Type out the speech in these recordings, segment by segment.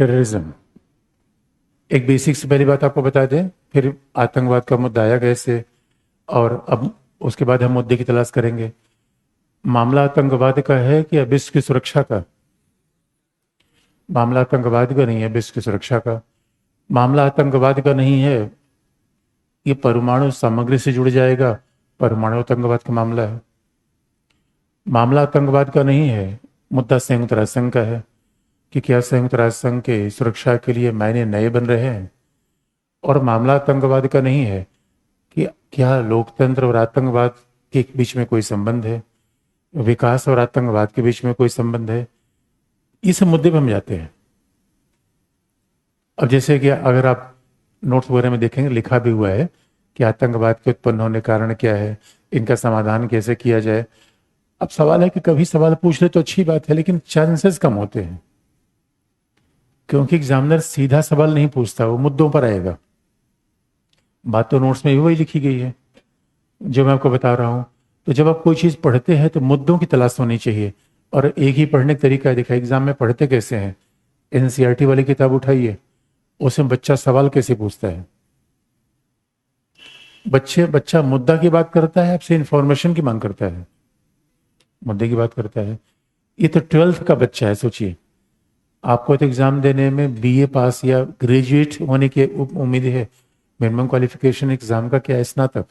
Terrorism. एक basic से पहली बात आपको बता दें, फिर आतंकवाद का मुद्दा आया कैसे, और अब उसके बाद हम मुद्दे की तलाश करेंगे। मामला आतंकवाद का है कि विश्व की सुरक्षा का? मामला आतंकवाद का नहीं है, विश्व की सुरक्षा का। मामला आतंकवाद का नहीं है, ये परमाणु सामग्री से जुड़ जाएगा, परमाणु आतंकवाद का मामला है। मामला आतंकवाद का नहीं है, मुद्दा संयुक्त राष्ट्र संघ का है कि क्या संयुक्त राष्ट्र संघ के सुरक्षा के लिए मायने नए बन रहे हैं। और मामला आतंकवाद का नहीं है कि क्या लोकतंत्र और आतंकवाद के बीच में कोई संबंध है, विकास और आतंकवाद के बीच में कोई संबंध है। इस मुद्दे पर हम जाते हैं। अब जैसे कि अगर आप नोट्स वगैरह में देखेंगे, लिखा भी हुआ है कि आतंकवाद के उत्पन्न होने कारण क्या है, इनका समाधान कैसे किया जाए। अब सवाल है कि कभी सवाल पूछ ले तो अच्छी बात है, लेकिन चांसेस कम होते हैं, क्योंकि एग्जामिनर सीधा सवाल नहीं पूछता, वो मुद्दों पर आएगा। बात तो नोट्स में भी वही लिखी गई है जो मैं आपको बता रहा हूं। तो जब आप कोई चीज पढ़ते हैं तो मुद्दों की तलाश होनी चाहिए, और एक ही पढ़ने का तरीका है। देखा एग्जाम में पढ़ते कैसे हैं, एनसीईआरटी वाली किताब उठाइए, उसमें बच्चा सवाल कैसे पूछता है। बच्चा मुद्दा की बात करता है, आपसे इंफॉर्मेशन की मांग करता है, मुद्दे की बात करता है। ये तो 12th का बच्चा है। सोचिए, आपको तो एग्जाम देने में बीए पास या ग्रेजुएट होने की उम्मीद है। मिनिमम क्वालिफिकेशन एग्जाम का क्या है, स्नातक।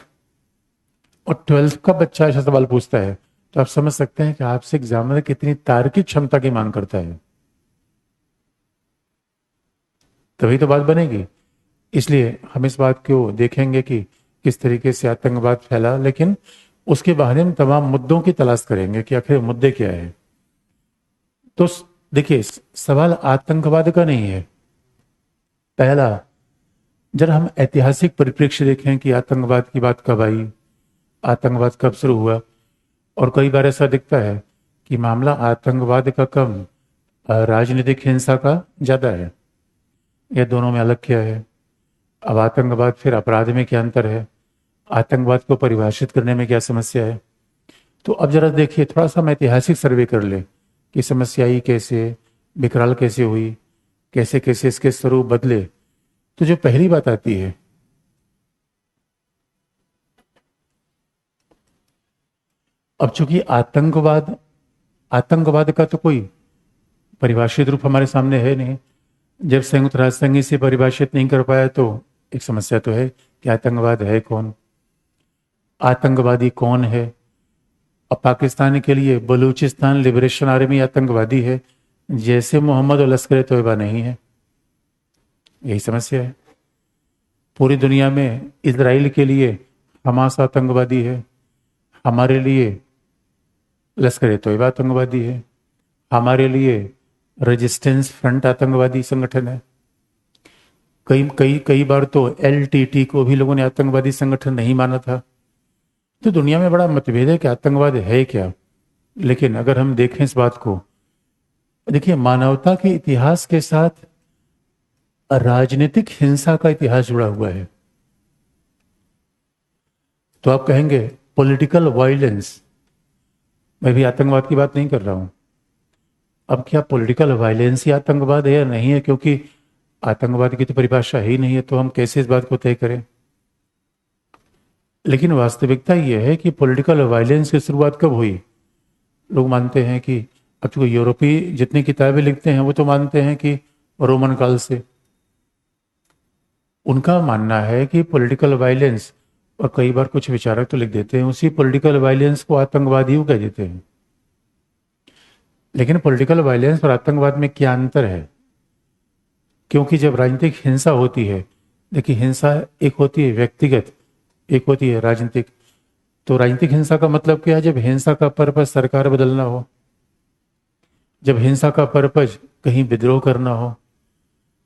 और 12th का बच्चा ऐसा सवाल पूछता है, तो आप समझ सकते हैं कि आपसे एग्जामिनर कितनी तार्किक क्षमता की मांग करता है। तभी तो बात बनेगी। इसलिए हम इस बात को देखेंगे कि किस तरीके से आतंकवाद फैला, लेकिन उसके बारे में तमाम मुद्दों की तलाश करेंगे कि आखिर मुद्दे क्या है। तो देखिए, सवाल आतंकवाद का नहीं है। पहला, जरा हम ऐतिहासिक परिप्रेक्ष्य देखें कि आतंकवाद की बात कब आई, आतंकवाद कब शुरू हुआ। और कई बार ऐसा दिखता है कि मामला आतंकवाद का कम, राजनीतिक हिंसा का ज्यादा है। यह दोनों में अलग क्या है। अब आतंकवाद फिर अपराध में क्या अंतर है, आतंकवाद को परिभाषित करने में क्या समस्या है। तो अब जरा देखिए, थोड़ा सा हम ऐतिहासिक सर्वे कर ले कि समस्या आई कैसे, विकराल कैसे हुई, कैसे कैसे इसके स्वरूप बदले। तो जो पहली बात आती है, अब चूंकि आतंकवाद का तो कोई परिभाषित रूप हमारे सामने है नहीं। जब संयुक्त राष्ट्र संघ इसे परिभाषित नहीं कर पाया तो एक समस्या तो है कि आतंकवाद है कौन, आतंकवादी कौन है। अब पाकिस्तान के लिए बलूचिस्तान लिबरेशन आर्मी आतंकवादी है, जैसे मोहम्मद और लश्कर तोयबा नहीं है। यही समस्या है। पूरी दुनिया में इजराइल के लिए हमास आतंकवादी है, हमारे लिए लश्कर तोयबा आतंकवादी है, हमारे लिए रेजिस्टेंस फ्रंट आतंकवादी संगठन है। कई कई कई बार तो एलटीटी को भी लोगों ने आतंकवादी संगठन नहीं माना था। तो दुनिया में बड़ा मतभेद है कि आतंकवाद है क्या। लेकिन अगर हम देखें इस बात को, देखिए मानवता के इतिहास के साथ राजनीतिक हिंसा का इतिहास जुड़ा हुआ है। तो आप कहेंगे पॉलिटिकल वायलेंस, मैं भी आतंकवाद की बात नहीं कर रहा हूं। अब क्या पॉलिटिकल वायलेंस ही आतंकवाद है या नहीं है, क्योंकि आतंकवाद की तो परिभाषा ही नहीं है, तो हम कैसे इस बात को तय करें। लेकिन वास्तविकता यह है कि पॉलिटिकल वायलेंस की शुरुआत कब हुई। लोग मानते हैं कि अब चूंकि यूरोपीय जितनी किताबें लिखते हैं वो तो मानते हैं कि रोमन काल से। उनका मानना है कि पॉलिटिकल वायलेंस, और कई बार कुछ विचारक तो लिख देते हैं उसी पॉलिटिकल वायलेंस को आतंकवादियों कह देते हैं। लेकिन पॉलिटिकल वायलेंस और आतंकवाद में क्या अंतर है, क्योंकि जब राजनीतिक हिंसा होती है, देखिए हिंसा एक होती है व्यक्तिगत, एक होती है राजनीतिक। तो राजनीतिक हिंसा का मतलब क्या है, जब हिंसा का पर्पज सरकार बदलना हो, जब हिंसा का पर्पज कहीं विद्रोह करना हो,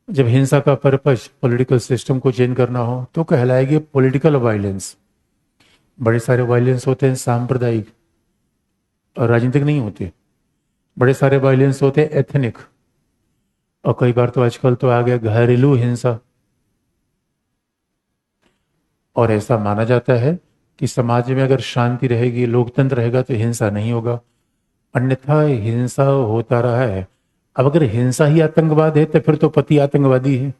जब हिंसा का पर्पज पॉलिटिकल सिस्टम को चेंज करना हो, तो कहलाएगी पॉलिटिकल वायलेंस। बड़े सारे वायलेंस होते हैं सांप्रदायिक और राजनीतिक नहीं होते। बड़े सारे वायलेंस होते हैं एथनिक, और कई बार तो आजकल तो आ गया घरेलू हिंसा। और ऐसा माना जाता है कि समाज में अगर शांति रहेगी, लोकतंत्र रहेगा, तो हिंसा नहीं होगा। अन्यथा हिंसा होता रहा है अब अगर हिंसा ही आतंकवाद है तो फिर तो पति आतंकवादी है।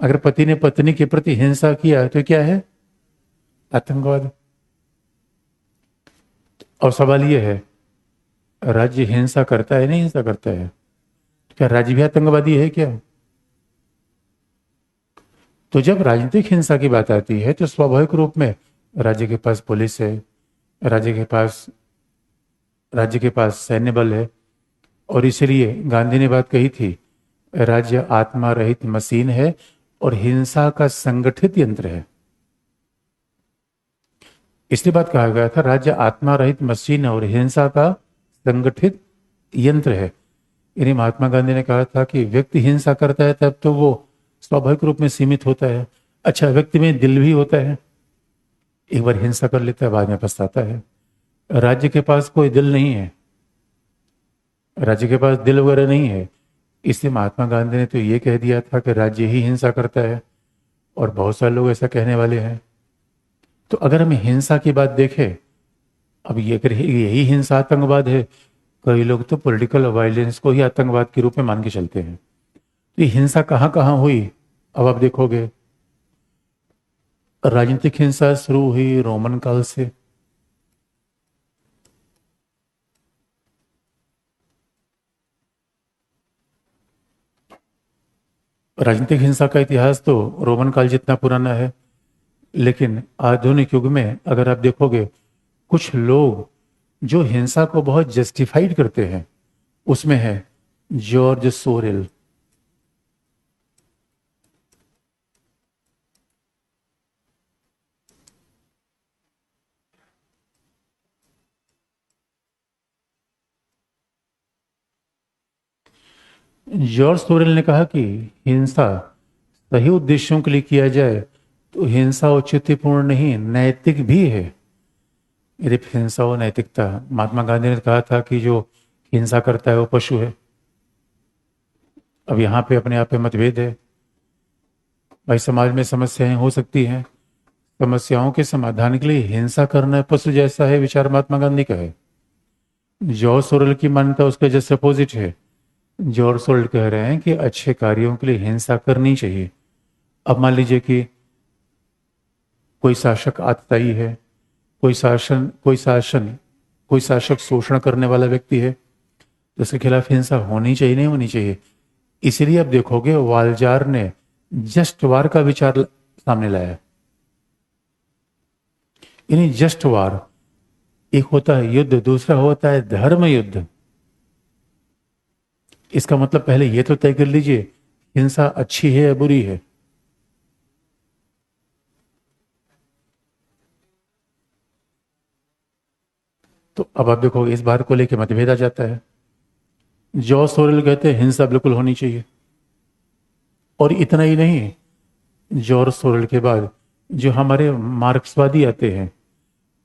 अगर पति ने पत्नी के प्रति हिंसा किया तो क्या है? आतंकवाद। और सवाल यह है, राज्य हिंसा करता है नहीं हिंसा करता है, तो क्या राज्य भी आतंकवादी है क्या? तो जब राजनीतिक हिंसा की बात आती है तो स्वाभाविक रूप में राज्य के पास पुलिस है, राज्य के पास सैन्य बल है। और इसलिए गांधी ने बात कही थी, राज्य आत्मा रहित मशीन है और हिंसा का संगठित यंत्र है। इसलिए बात कहा गया था, राज्य आत्मा रहित मशीन और हिंसा का संगठित यंत्र है। यानी महात्मा गांधी ने कहा था कि व्यक्ति हिंसा करता है तब तो वो स्वाभाविक रूप में सीमित होता है। अच्छा, व्यक्ति में दिल भी होता है, एक बार हिंसा कर लेता है बाद में पछताता है। राज्य के पास कोई दिल नहीं है, राज्य के पास दिल वगैरह नहीं है। इसलिए महात्मा गांधी ने तो ये कह दिया था कि राज्य ही हिंसा करता है, और बहुत सारे लोग ऐसा कहने वाले हैं। तो अगर हम हिंसा की बात देखें, अब ये अगर यही हिंसा आतंकवाद है, कई लोग तो पॉलिटिकल वायलेंस को ही आतंकवाद के रूप में मान के चलते हैं। तो ये हिंसा कहाँ कहाँ हुई? अब आप देखोगे, राजनीतिक हिंसा शुरू हुई रोमन काल से। राजनीतिक हिंसा का इतिहास तो रोमन काल जितना पुराना है, लेकिन आधुनिक युग में अगर आप देखोगे, कुछ लोग जो हिंसा को बहुत जस्टिफाइड करते हैं, उसमें है जॉर्ज सोरेल। जॉर्ज सोरेल ने कहा कि हिंसा सही उद्देश्यों के लिए किया जाए तो हिंसा औचित्यपूर्ण नहीं, नैतिक भी है। यदि हिंसा और नैतिकता, महात्मा गांधी ने कहा था कि जो हिंसा करता है वो पशु है। अब यहाँ पे अपने आप में मतभेद है। भाई, समाज में समस्याएं हो सकती हैं, समस्याओं के समाधान के लिए हिंसा करना पशु जैसा है, विचार महात्मा गांधी का है। जॉर्ज सोरेल की मान्यता उसके जस्ट अपोजिट है। जॉर्ज सोरेल कह रहे हैं कि अच्छे कार्यों के लिए हिंसा करनी चाहिए। अब मान लीजिए कि कोई शासक आतताई है, कोई शासक शोषण करने वाला व्यक्ति है, तो उसके खिलाफ हिंसा होनी चाहिए नहीं होनी चाहिए। इसीलिए आप देखोगे वालजार ने जस्ट वार का विचार सामने लाया। यानी जस्ट वार, एक होता है युद्ध, दूसरा होता है धर्म युद्ध। इसका मतलब पहले यह तो तय कर लीजिए, हिंसा अच्छी है या बुरी है। तो अब आप देखो, इस बात को लेकर मतभेद आ जाता है। जॉर्ज सोरेल कहते हैं हिंसा बिल्कुल होनी चाहिए। और इतना ही नहीं, जॉर्ज सोरेल के बाद जो हमारे मार्क्सवादी आते हैं,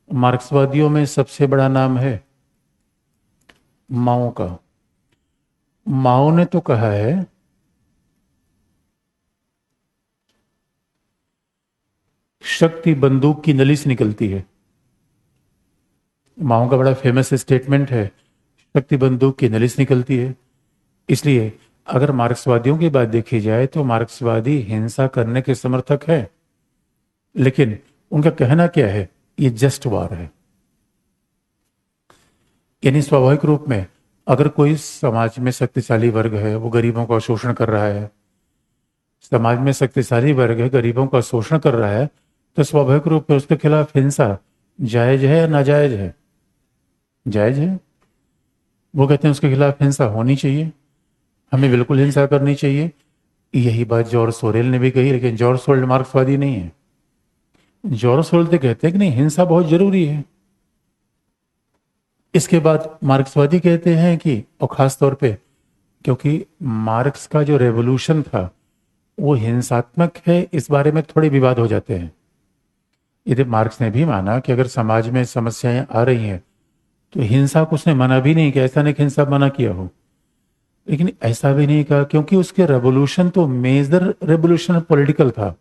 मार्क्सवादियों में सबसे बड़ा नाम है माओ का। माओ ने तो कहा है शक्ति बंदूक की नली से निकलती है। माओ का बड़ा फेमस स्टेटमेंट है, शक्ति बंदूक की नली से निकलती है। इसलिए अगर मार्क्सवादियों की बात देखी जाए तो मार्क्सवादी हिंसा करने के समर्थक है, लेकिन उनका कहना क्या है? ये जस्ट वार है। यानी स्वाभाविक रूप में अगर कोई समाज में शक्तिशाली वर्ग है, वो गरीबों का शोषण कर रहा है, समाज में शक्तिशाली वर्ग है, गरीबों का शोषण कर रहा है, तो स्वाभाविक रूप में उसके खिलाफ हिंसा जायज है या नाजायज है? जायज है। वो कहते हैं उसके खिलाफ हिंसा होनी चाहिए, हमें बिल्कुल हिंसा करनी चाहिए। यही बात जॉर्ज सोरेल ने भी कही, लेकिन जॉर्ज सोरेल मार्क्सवादी नहीं है। जॉर्ज सोरेल तो कहते हैं कि नहीं, हिंसा बहुत जरूरी है। इसके बाद मार्क्सवादी कहते हैं कि, और खास तौर पे क्योंकि मार्क्स का जो रेवोल्यूशन था वो हिंसात्मक है, इस बारे में थोड़े विवाद हो जाते हैं। यदि मार्क्स ने भी माना कि अगर समाज में समस्याएं आ रही हैं तो हिंसा को उसने मना भी नहीं किया, ऐसा नहीं कि हिंसा मना किया हो, लेकिन ऐसा भी नहीं कहा, क्योंकि उसके रेवोल्यूशन तो मेजर रेवोल्यूशन पॉलिटिकल था।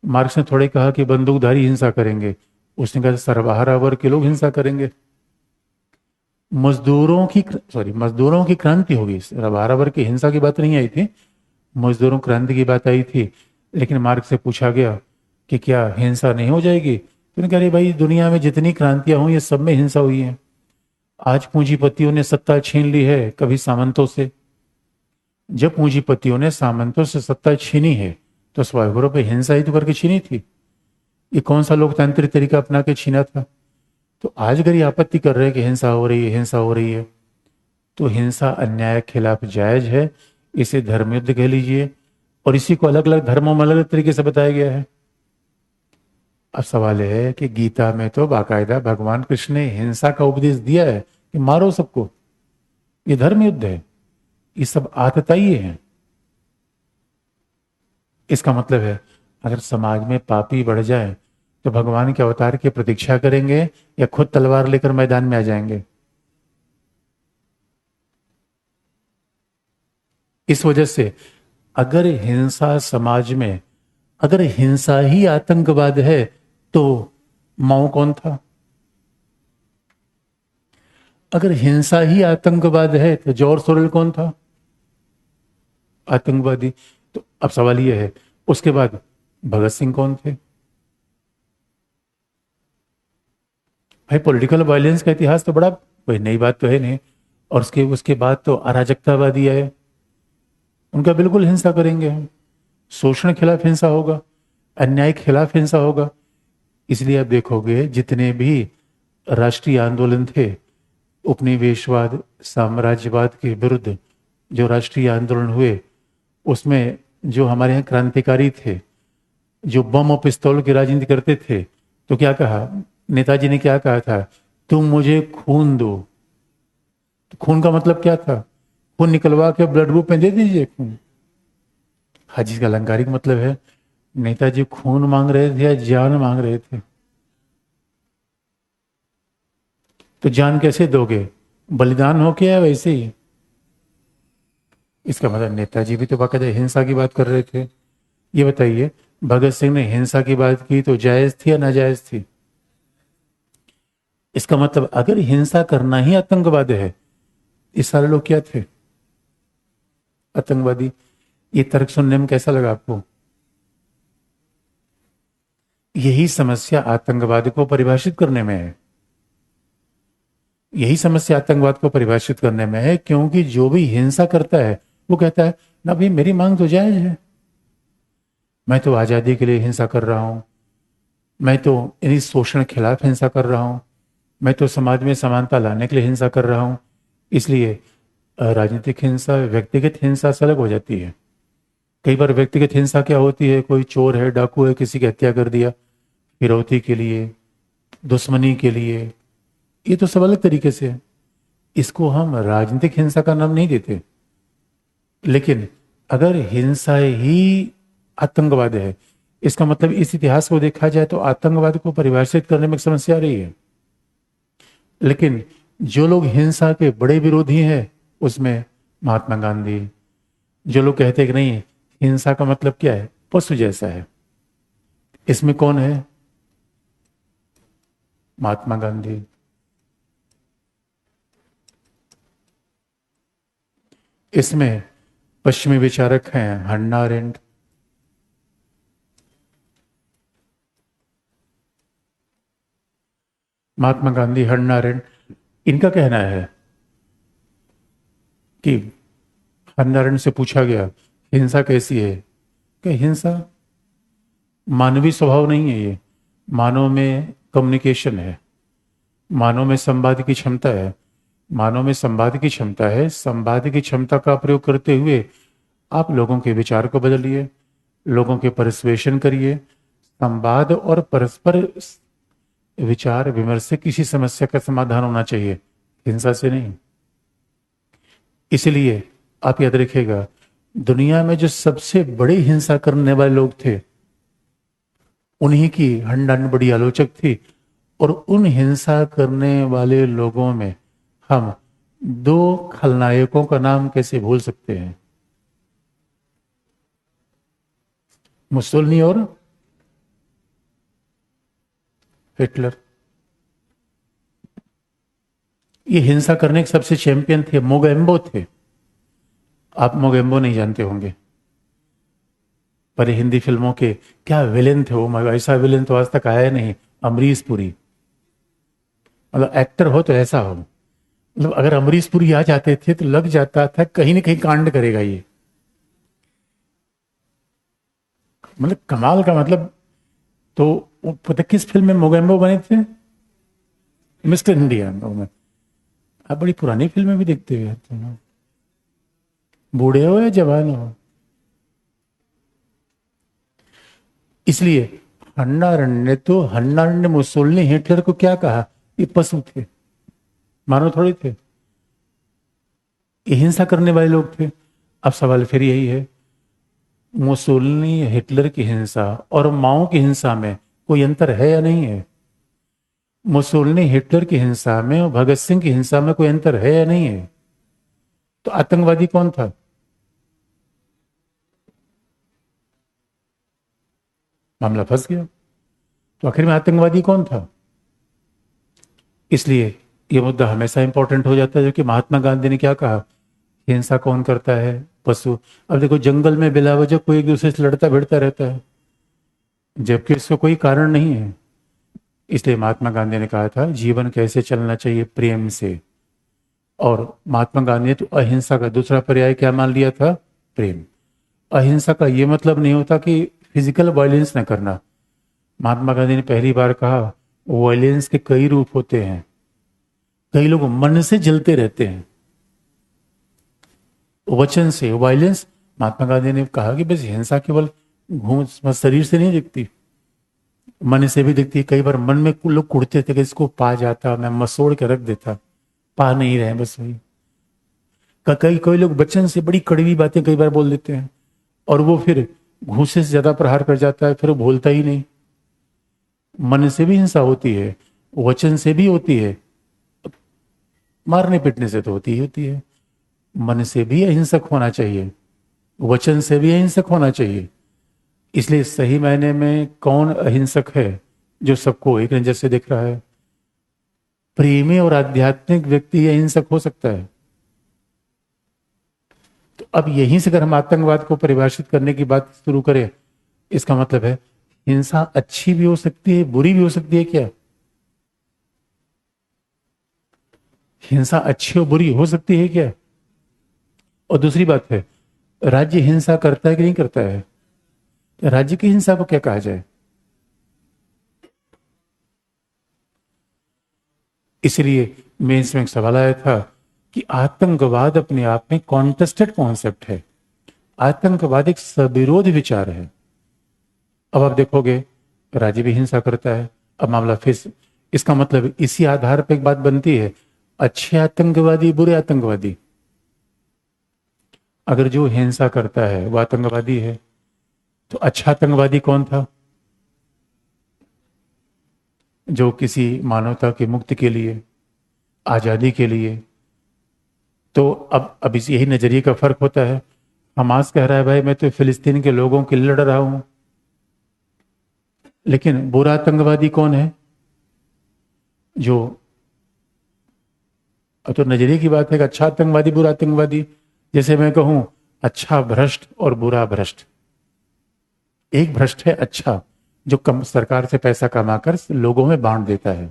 मार्क्स ने थोड़े कहा कि बंदूकधारी हिंसा करेंगे, उसने कहा सर्वहारा वर्ग के लोग हिंसा करेंगे। मजदूरों की क्रांति होगी, बराबर की हिंसा की बात नहीं आई थी, मजदूरों क्रांति की बात आई थी। लेकिन मार्क्स से पूछा गया कि क्या हिंसा नहीं हो जाएगी, तो उन्होंने कहा अरे भाई, दुनिया में जितनी क्रांतियां हुई ये सब में हिंसा हुई है। आज पूंजीपतियों ने सत्ता छीन ली है कभी सामंतों से। जब पूंजीपतियों ने सामंतों से सत्ता छीनी है तो स्वाभाविक रूप से हिंसा ही तो करके छीनी थी। ये कौन सा लोकतांत्रिक तरीका अपना के छीना था? तो आज अगर ये आपत्ति कर रहे हैं कि हिंसा हो रही है, हिंसा हो रही है, तो हिंसा अन्याय के खिलाफ जायज है। इसे धर्म युद्ध कह लीजिए, और इसी को अलग अलग धर्मों में अलग अलग तरीके से बताया गया है। अब सवाल यह है कि गीता में तो बाकायदा भगवान कृष्ण ने हिंसा का उपदेश दिया है कि मारो सबको, ये धर्म युद्ध है, ये सब आतताई है। इसका मतलब है अगर समाज में पापी बढ़ जाए तो भगवान के अवतार की प्रतीक्षा करेंगे या खुद तलवार लेकर मैदान में आ जाएंगे? इस वजह से अगर हिंसा समाज में, अगर हिंसा ही आतंकवाद है, तो माओ कौन था? अगर हिंसा ही आतंकवाद है तो जॉर्ज सोरेल कौन था? आतंकवादी। तो अब सवाल यह है, उसके बाद भगत सिंह कौन थे? भाई, पॉलिटिकल वायलेंस का इतिहास तो बड़ा कोई नई बात तो है नहीं। और उसके उसके बाद तो अराजकतावादी आए, उनका बिल्कुल हिंसा करेंगे हम। शोषण के खिलाफ हिंसा होगा, अन्याय के खिलाफ हिंसा होगा। इसलिए आप देखोगे जितने भी राष्ट्रीय आंदोलन थे, उपनिवेशवाद साम्राज्यवाद के विरुद्ध जो राष्ट्रीय आंदोलन हुए, उसमें जो हमारे यहाँ क्रांतिकारी थे, जो बम और पिस्तौल की राजनीति करते थे, तो क्या कहा नेताजी ने? क्या कहा था? तुम मुझे खून दो। तो खून का मतलब क्या था? खून निकलवा के ब्लड ग्रुप में दे दीजिए खून। हाजी का अलंकारिक मतलब है नेताजी खून मांग रहे थे या जान मांग रहे थे? तो जान कैसे दोगे? बलिदान हो के या वैसे ही? इसका मतलब नेताजी भी तो बाकायदा हिंसा की बात कर रहे थे। ये बताइए, भगत सिंह ने हिंसा की बात की तो जायज थी या नाजायज थी? इसका मतलब अगर हिंसा करना ही आतंकवाद है, ये सारे लोग क्या थे? आतंकवादी। ये तर्क सुनने में कैसा लगा आपको? यही समस्या आतंकवाद को परिभाषित करने में है। यही समस्या आतंकवाद को परिभाषित करने में है, क्योंकि जो भी हिंसा करता है वो कहता है ना भाई, मेरी मांग तो जायज है, मैं तो आजादी के लिए हिंसा कर रहा हूं, मैं तो इन्हीं शोषण के खिलाफ हिंसा कर रहा हूं, मैं तो समाज में समानता लाने के लिए हिंसा कर रहा हूं। इसलिए राजनीतिक हिंसा व्यक्तिगत हिंसा से अलग हो जाती है। कई बार व्यक्तिगत हिंसा क्या होती है, कोई चोर है, डाकू है, किसी की हत्या कर दिया, फिरौती के लिए, दुश्मनी के लिए, ये तो सब अलग तरीके से है। इसको हम राजनीतिक हिंसा का नाम नहीं देते। लेकिन अगर हिंसा ही आतंकवाद है, इसका मतलब इस इतिहास को देखा जाए तो आतंकवाद को परिभाषित करने में एक समस्या आ रही है। लेकिन जो लोग हिंसा के बड़े विरोधी हैं, उसमें महात्मा गांधी, जो लोग कहते हैं कि नहीं, हिंसा का मतलब क्या है, पशु जैसा है, इसमें कौन है? महात्मा गांधी। इसमें पश्चिमी विचारक हैं हन्ना अरेंट। महात्मा गांधी, हन्ना अरेंट, इनका कहना है कि हन्ना अरेंट से पूछा गया हिंसा कैसी है, कि हिंसा मानवीय स्वभाव नहीं है, ये मानव में कम्युनिकेशन है, मानव में संवाद की क्षमता है, मानव में संवाद की क्षमता है। संवाद की क्षमता का प्रयोग करते हुए आप लोगों के विचार को बदलिए, लोगों के परसुएशन करिए। संवाद और परस्पर विचार विमर्श से किसी समस्या का समाधान होना चाहिए, हिंसा से नहीं। इसलिए आप याद रखिएगा, दुनिया में जो सबसे बड़ी हिंसा करने वाले लोग थे, उन्हीं की हंडन बड़ी आलोचक थी। और उन हिंसा करने वाले लोगों में हम दो खलनायकों का नाम कैसे भूल सकते हैं? मुसोलिनी और हिटलर। ये हिंसा करने के सबसे चैंपियन थे, मोगेम्बो थे। आप मोगेम्बो नहीं जानते होंगे, पर हिंदी फिल्मों के क्या विलेन थे वो। मगर ऐसा विलेन तो आज तक आया नहीं, अमरीश पुरी। मतलब एक्टर हो तो ऐसा हो, मतलब अगर अमरीश पुरी आ जाते थे तो लग जाता था कहीं ना कहीं कांड करेगा ये। मतलब कमाल का। मतलब तो वो पता किस फिल्म में मोगेम्बो बने थे? मिस्टर इंडिया में। आप बड़ी पुरानी फिल्में भी देखते हुए आते हो, बूढ़े हो या जवान हो। इसलिए हन्ना अरेंट ने मुसोलिनी हिटलर को क्या कहा? ये पशु थे, मानव थोड़े थे, ये हिंसा करने वाले लोग थे। अब सवाल फिर यही है, मुसोलिनी हिटलर की हिंसा और माओ की हिंसा में कोई अंतर है या नहीं है? मुसोलिनी हिटलर की हिंसा में और भगत सिंह की हिंसा में कोई अंतर है या नहीं है? तो आतंकवादी कौन था? मामला फंस गया। तो आखिर में आतंकवादी कौन था? इसलिए यह मुद्दा हमेशा इंपॉर्टेंट हो जाता है, जो कि महात्मा गांधी ने क्या कहा, हिंसा कौन करता है? पशु। अब देखो, जंगल में बिला वजह कोई एक दूसरे से लड़ता भिड़ता रहता है, जबकि इसका कोई कारण नहीं है। इसलिए महात्मा गांधी ने कहा था जीवन कैसे चलना चाहिए, प्रेम से। और महात्मा गांधी ने तो अहिंसा का दूसरा पर्याय क्या मान लिया था? प्रेम। अहिंसा का ये मतलब नहीं होता कि फिजिकल वायलेंस न करना। महात्मा गांधी ने पहली बार कहा वायलेंस के कई रूप होते हैं। कई लोग मन से जलते रहते हैं, वचन से वायलेंस। महात्मा गांधी ने कहा कि बस हिंसा केवल घूस बस शरीर से नहीं दिखती, मन से भी दिखती है। कई बार मन में लोग कुड़ते थे कि इसको पा जाता, मैं मसोड़ के रख देता, पा नहीं रहे, बस वही। कई कई लोग वचन से बड़ी कड़वी बातें कई बार बोल देते हैं, और वो फिर घूसे से ज्यादा प्रहार कर जाता है, फिर वो बोलता ही नहीं। मन से भी हिंसा होती है, वचन से भी होती है, मारने पीटने से तो होती ही होती है। मन से भी अहिंसक होना चाहिए, वचन से भी अहिंसक होना चाहिए। इसलिए सही मायने में कौन अहिंसक है? जो सबको एक नजर से देख रहा है। प्रेमी और आध्यात्मिक व्यक्ति अहिंसक हो सकता है। तो अब यहीं से अगर हम आतंकवाद को परिभाषित करने की बात शुरू करें, इसका मतलब है हिंसा अच्छी भी हो सकती है, बुरी भी हो सकती है क्या? हिंसा अच्छी और बुरी हो सकती है क्या? और दूसरी बात है, राज्य हिंसा करता है कि नहीं करता है? राज्य की हिंसा को क्या कहा जाए? इसलिए मेन में एक सवाल आया था कि आतंकवाद अपने आप में कॉन्टेस्टेड कॉन्सेप्ट है। आतंकवाद एक सविरोध विचार है। अब आप देखोगे राज्य भी हिंसा करता है। अब मामला फिर इसका मतलब इसी आधार पर एक बात बनती है, अच्छे आतंकवादी बुरे आतंकवादी। अगर जो हिंसा करता है वो आतंकवादी है, तो अच्छा आतंकवादी कौन था? जो किसी मानवता की मुक्ति के लिए, आजादी के लिए। तो अब इस यही नजरिए का फर्क होता है। हमास कह रहा है भाई मैं तो फिलिस्तीन के लोगों के लिए लड़ रहा हूं, लेकिन बुरा आतंकवादी कौन है? जो अब तो नजरिए की बात है कि अच्छा आतंकवादी बुरा आतंकवादी। जैसे मैं कहूं अच्छा भ्रष्ट और बुरा भ्रष्ट। एक भ्रष्ट है अच्छा, जो कम सरकार से पैसा कमाकर लोगों में बांट देता है,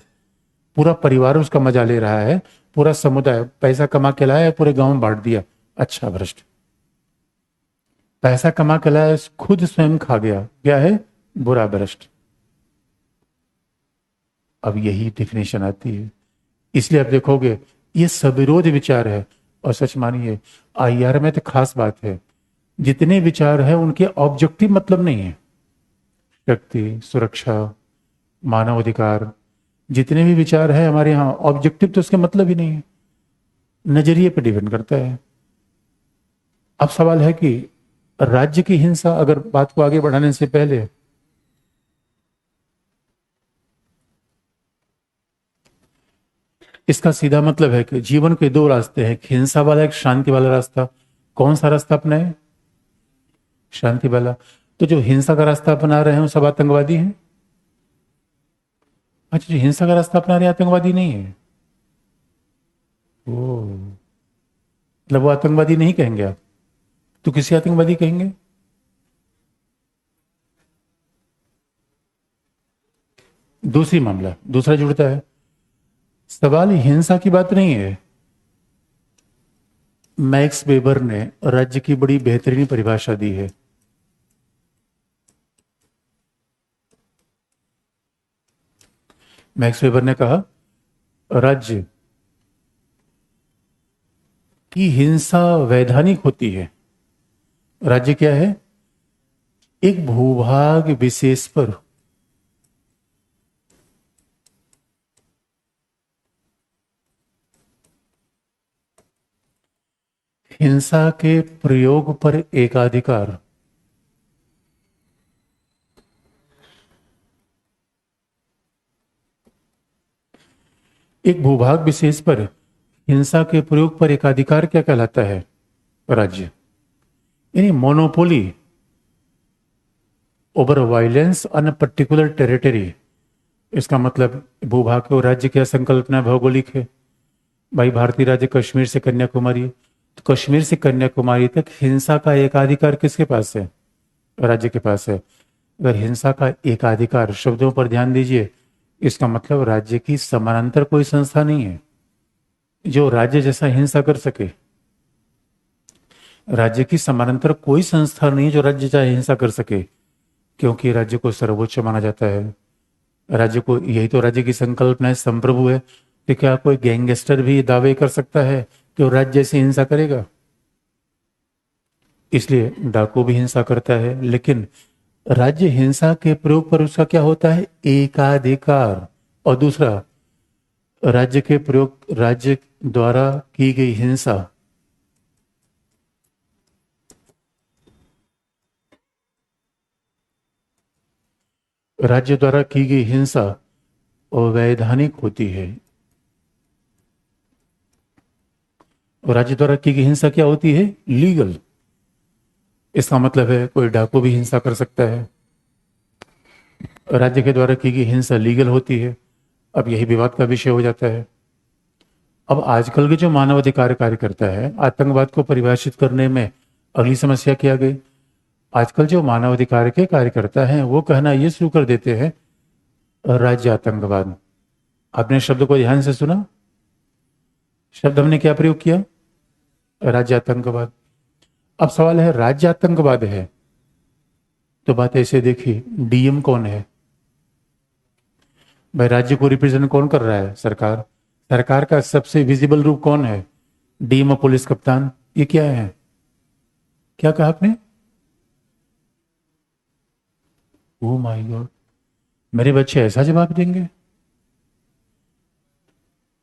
पूरा परिवार उसका मजा ले रहा है, पूरा समुदाय पैसा कमा के लाया, पूरे गांव में बांट दिया, अच्छा भ्रष्ट। पैसा कमा के लाया, खुद स्वयं खा गया, क्या है? बुरा भ्रष्ट। अब यही डिफिनेशन आती है। इसलिए आप देखोगे ये सविरोध विचार है। और सच मानिए आईआर में तो खास बात है, जितने विचार है उनके ऑब्जेक्टिव मतलब नहीं है। शक्ति, सुरक्षा, मानवाधिकार, जितने भी विचार है हमारे यहाँ, ऑब्जेक्टिव तो उसके मतलब ही नहीं है, नजरिए पर डिपेंड करता है। अब सवाल है कि राज्य की हिंसा, अगर बात को आगे बढ़ाने से पहले, इसका सीधा मतलब है कि जीवन के दो रास्ते हैं, एक हिंसा वाला, एक शांति वाला रास्ता। कौन सा रास्ता अपनाए? शांति वाला। तो जो हिंसा का रास्ता अपना रहे हैं वो सब आतंकवादी हैं? अच्छा, जो हिंसा का रास्ता अपना रहे हैं आतंकवादी नहीं है? ओ, मतलब वो आतंकवादी नहीं कहेंगे आप, तो किसी आतंकवादी कहेंगे? दूसरी मामला दूसरा जुड़ता है। सवाल हिंसा की बात नहीं है। मैक्स वेबर ने राज्य की बड़ी बेहतरीन परिभाषा दी है। मैक्स वेबर ने कहा, राज्य की हिंसा वैधानिक होती है। राज्य क्या है? एक भूभाग विशेष पर हिंसा के प्रयोग पर एकाधिकार। एक भूभाग विशेष पर हिंसा के प्रयोग पर एकाधिकार क्या कहलाता है? राज्य। यानी monopoly over violence on particular territory. इसका मतलब भूभाग को राज्य की संकल्पना भौगोलिक है। भाई भारतीय राज्य कश्मीर से कन्याकुमारी, तो कश्मीर से कन्याकुमारी तक हिंसा का एकाधिकार किसके पास है? राज्य के पास है। अगर हिंसा का एकाधिकार, शब्दों पर ध्यान दीजिए, इसका मतलब राज्य की समानांतर कोई संस्था नहीं है जो राज्य जैसा हिंसा कर सके। राज्य की समानांतर कोई संस्था नहीं जो राज्य चाहे हिंसा कर सके, क्योंकि राज्य को सर्वोच्च माना जाता है। राज्य को, यही तो राज्य की संकल्पना है, संप्रभु है। तो क्या कोई गैंगस्टर भी दावे कर सकता है कि वो राज्य जैसी हिंसा करेगा? इसलिए डाकू भी हिंसा करता है, लेकिन राज्य हिंसा के प्रयोग पर उसका क्या होता है? एकाधिकार। और दूसरा, राज्य के प्रयोग, राज्य द्वारा की गई हिंसा राज्य द्वारा की गई हिंसा अवैधानिक होती है। और राज्य द्वारा की गई हिंसा क्या होती है? लीगल। इसका मतलब है कोई डाकू भी हिंसा कर सकता है। राज्य के द्वारा की गई हिंसा लीगल होती है। अब यही विवाद का विषय हो जाता है। अब आजकल के जो मानवाधिकार कार्यकर्ता है, आतंकवाद को परिभाषित करने में अगली समस्या क्या आ गई? आजकल जो मानवाधिकार के कार्यकर्ता हैं वो कहना ये शुरू कर देते हैं, राज्य आतंकवाद। आपने शब्द को ध्यान से सुना? शब्द हमने क्या प्रयोग किया? राज्य आतंकवाद। अब सवाल है, राज्य आतंकवाद है तो बात ऐसे देखिए, डीएम कौन है? भाई राज्य को रिप्रेजेंट कौन कर रहा है? सरकार। सरकार का सबसे विजिबल रूप कौन है? डीएम और पुलिस कप्तान। ये क्या है? क्या कहा आपने? ओ माय गॉड, मेरे बच्चे ऐसा जवाब देंगे?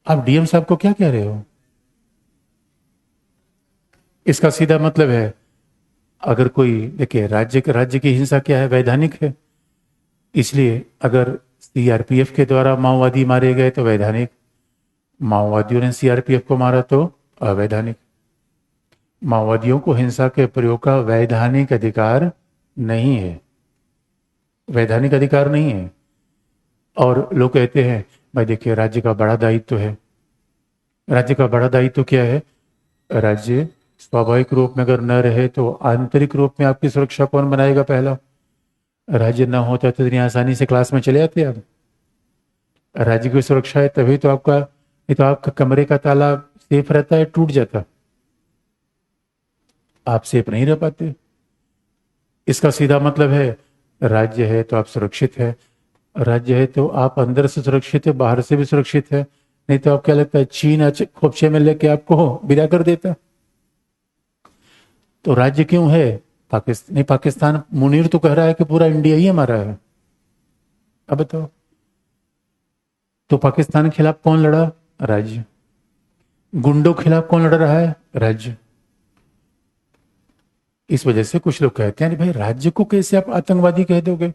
आप डीएम साहब को क्या कह रहे हो? इसका सीधा मतलब है, अगर कोई, देखिए राज्य की हिंसा क्या है? वैधानिक है। इसलिए अगर सीआरपीएफ के द्वारा माओवादी मारे गए तो वैधानिक, माओवादियों ने सीआरपीएफ को मारा तो अवैधानिक। माओवादियों को हिंसा के प्रयोग का वैधानिक अधिकार नहीं है, वैधानिक अधिकार नहीं है। और लोग कहते हैं, भाई देखिए राज्य का बड़ा दायित्व है। राज्य का बड़ा दायित्व क्या है? राज्य स्वाभाविक रूप में अगर न रहे तो आंतरिक रूप में आपकी सुरक्षा कौन बनाएगा? पहला, राज्य न होता तो इतनी आसानी से क्लास में चले आते आप। राज्य की सुरक्षा है तभी तो आपका, नहीं तो आपका कमरे का ताला सेफ रहता है, टूट जाता, आप सेफ नहीं रह पाते। इसका सीधा मतलब है, राज्य है तो आप सुरक्षित है। राज्य है तो आप अंदर से सुरक्षित है, बाहर से भी सुरक्षित है। नहीं तो आप क्या लगता है चीन खोपचे में लेके आपको विदा कर देता? तो राज्य क्यों है? पाकिस्तान नहीं, पाकिस्तान, मुनीर तो कह रहा है कि पूरा इंडिया ही हमारा है। अब बताओ, तो पाकिस्तान के खिलाफ कौन लड़ा? राज्य। गुंडों के खिलाफ कौन लड़ रहा है? राज्य। इस वजह से कुछ लोग कहते हैं, भाई राज्य को कैसे आप आतंकवादी कह दोगे?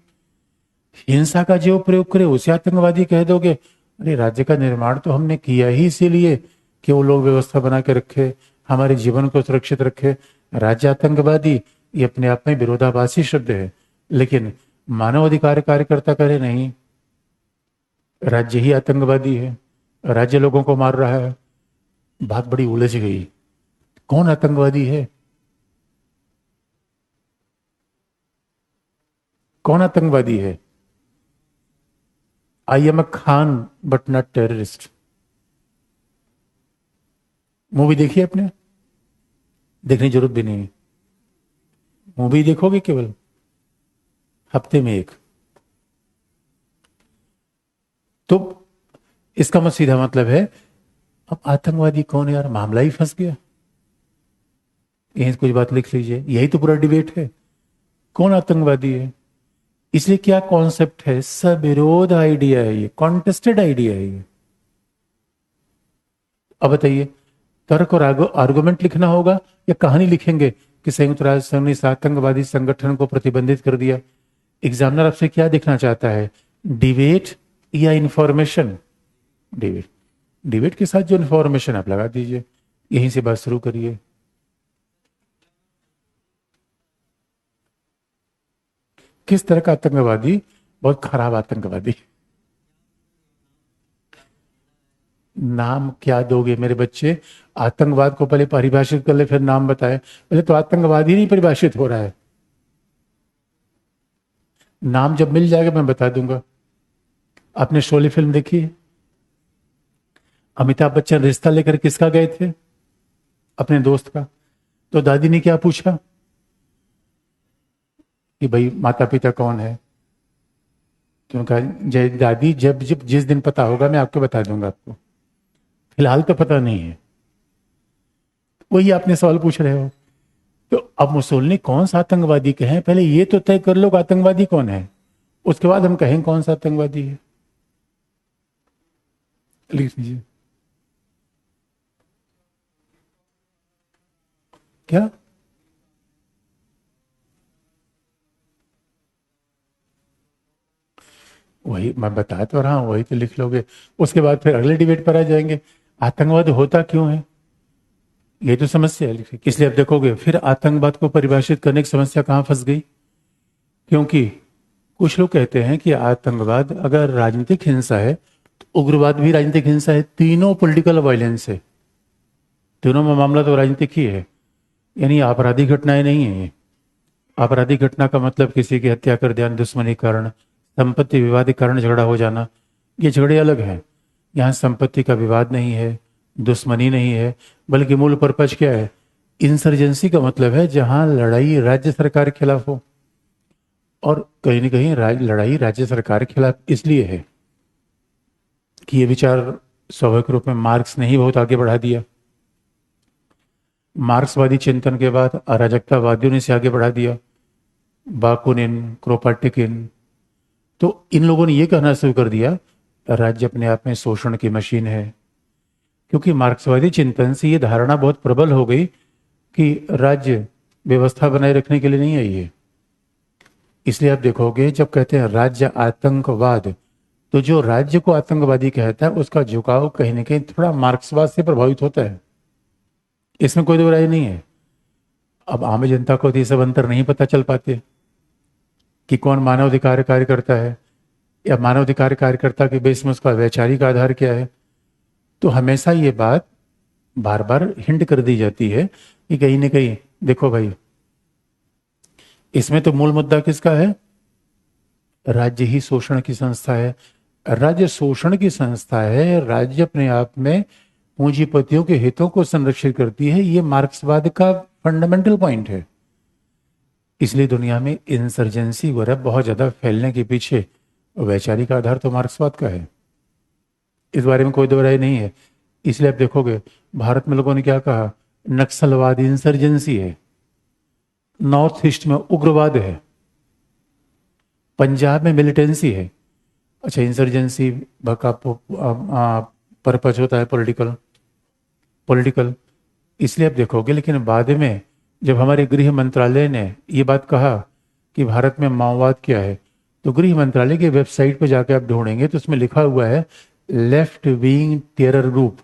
हिंसा का जो प्रयोग करे उसे आतंकवादी कह दोगे? अरे राज्य का निर्माण तो हमने किया ही इसीलिए कि वो लोग व्यवस्था बना के रखे, हमारे जीवन को सुरक्षित रखे। राज्य आतंकवादी ये अपने आप में विरोधाभासी शब्द है, लेकिन मानवाधिकार कार्यकर्ता करे नहीं, राज्य ही आतंकवादी है, राज्य लोगों को मार रहा है। बात बड़ी उलझ गई। कौन आतंकवादी है? कौन आतंकवादी है? I am a Khan but not terrorist. Movie देखी है आपने? देखने की जरूरत भी नहीं है। मूवी देखोगे केवल हफ्ते में एक। तो इसका सीधा मतलब है, अब आतंकवादी कौन है यार, मामला ही फंस गया। यहीं से कुछ बात लिख लीजिए, यही तो पूरा डिबेट है। कौन आतंकवादी है? इसलिए क्या कॉन्सेप्ट है, सविरोध आइडिया है, ये कॉन्टेस्टेड आइडिया है ये। अब बताइए, तर्क और आर्गुमेंट लिखना होगा या कहानी लिखेंगे कि संयुक्त राष्ट्र संघ ने इस आतंकवादी संगठन को प्रतिबंधित कर दिया? एग्जामिनर आपसे क्या देखना चाहता है, डिबेट या इंफॉर्मेशन? डिबेट। डिबेट के साथ जो इंफॉर्मेशन आप लगा दीजिए, यहीं से बात शुरू करिए। किस तरह का आतंकवादी? बहुत खराब आतंकवादी। नाम क्या दोगे मेरे बच्चे? आतंकवाद को पहले परिभाषित कर ले, फिर नाम बताए। पहले तो आतंकवाद ही नहीं परिभाषित हो रहा है। नाम जब मिल जाएगा मैं बता दूंगा। आपने शोले फिल्म देखी है? अमिताभ बच्चन रिश्ता लेकर किसका गए थे? अपने दोस्त का। तो दादी ने क्या पूछा कि भाई माता पिता कौन है? तो उन्होंने कहा, जय दादी, जब जब जिस दिन पता होगा मैं आपको बता दूंगा, आपको फिलहाल तो पता नहीं है। वही आपने सवाल पूछ रहे हो। तो अब मुसोलिनी कौन सा आतंकवादी कहें, पहले ये तो तय कर लो कि आतंकवादी कौन है, उसके बाद हम कहें कौन सा आतंकवादी है। लिख लीजिए। क्या? वही मैं बता तो रहा हूं, वही तो लिख लोगे। उसके बाद फिर अगले डिबेट पर आ जाएंगे, आतंकवाद होता क्यों है, ये तो समस्या है। इसलिए आप देखोगे फिर आतंकवाद को परिभाषित करने की समस्या कहाँ फंस गई। क्योंकि कुछ लोग कहते हैं कि आतंकवाद अगर राजनीतिक हिंसा है तो उग्रवाद भी राजनीतिक हिंसा है, तीनों पॉलिटिकल वायलेंस है, तीनों में मामला तो राजनीतिक ही है। यानी आपराधिक घटनाएं नहीं है ये। आपराधिक घटना का मतलब किसी की हत्या कर देना, दुश्मनी के कारण, संपत्ति विवाद के कारण झगड़ा हो जाना, ये झगड़े अलग हैं। यहाँ संपत्ति का विवाद नहीं है, दुश्मनी नहीं है, बल्कि मूल पर्पज क्या है, इंसर्जेंसी का मतलब है जहां लड़ाई राज्य सरकार के खिलाफ हो। और कहीं ना कहीं लड़ाई राज्य सरकार के खिलाफ इसलिए है कि ये विचार स्वाभाविक रूप में मार्क्स ने ही बहुत आगे बढ़ा दिया। मार्क्सवादी चिंतन के बाद अराजकतावादियों ने इसे आगे बढ़ा दिया, बाकुनिन, क्रोपाटिकिन। तो इन लोगों ने यह कहना शुरू कर दिया राज्य अपने आप में शोषण की मशीन है, क्योंकि मार्क्सवादी चिंतन से यह धारणा बहुत प्रबल हो गई कि राज्य व्यवस्था बनाए रखने के लिए नहीं आई है। इसलिए आप देखोगे जब कहते हैं राज्य आतंकवाद, तो जो राज्य को आतंकवादी कहता है उसका झुकाव कहीं ना कहीं थोड़ा मार्क्सवाद से प्रभावित होता है, इसमें कोई दो राय नहीं है। अब आम जनता को तो ये सब अंतर नहीं पता चल पाते कि कौन मानवाधिकार कार्यकर्ता है या मानवाधिकार कार्यकर्ता के बेस में उसका वैचारिक आधार क्या है। तो हमेशा ये बात बार बार हिंट कर दी जाती है कि कहीं ना कहीं देखो भाई, इसमें तो मूल मुद्दा किसका है, राज्य ही शोषण की संस्था है। राज्य शोषण की संस्था है, राज्य अपने आप में पूंजीपतियों के हितों को संरक्षित करती है, ये मार्क्सवाद का फंडामेंटल पॉइंट है। इसलिए दुनिया में इंसर्जेंसी वगैरह बहुत ज्यादा फैलने के पीछे वैचारिक आधार तो मार्क्सवाद का है, इस बारे में कोई दो राय नहीं है। इसलिए आप देखोगे भारत में लोगों ने क्या कहा, नक्सलवाद इंसर्जेंसी है, नॉर्थ ईस्ट में उग्रवाद है, पंजाब में मिलिटेंसी है। अच्छा, इंसर्जेंसी का पर्पज होता है पॉलिटिकल, पॉलिटिकल। इसलिए आप देखोगे, लेकिन बाद में जब हमारे गृह मंत्रालय ने ये बात कहा कि भारत में माओवाद क्या है, तो गृह मंत्रालय की वेबसाइट पर जाकर आप ढूंढेंगे तो उसमें लिखा हुआ है left wing terror group.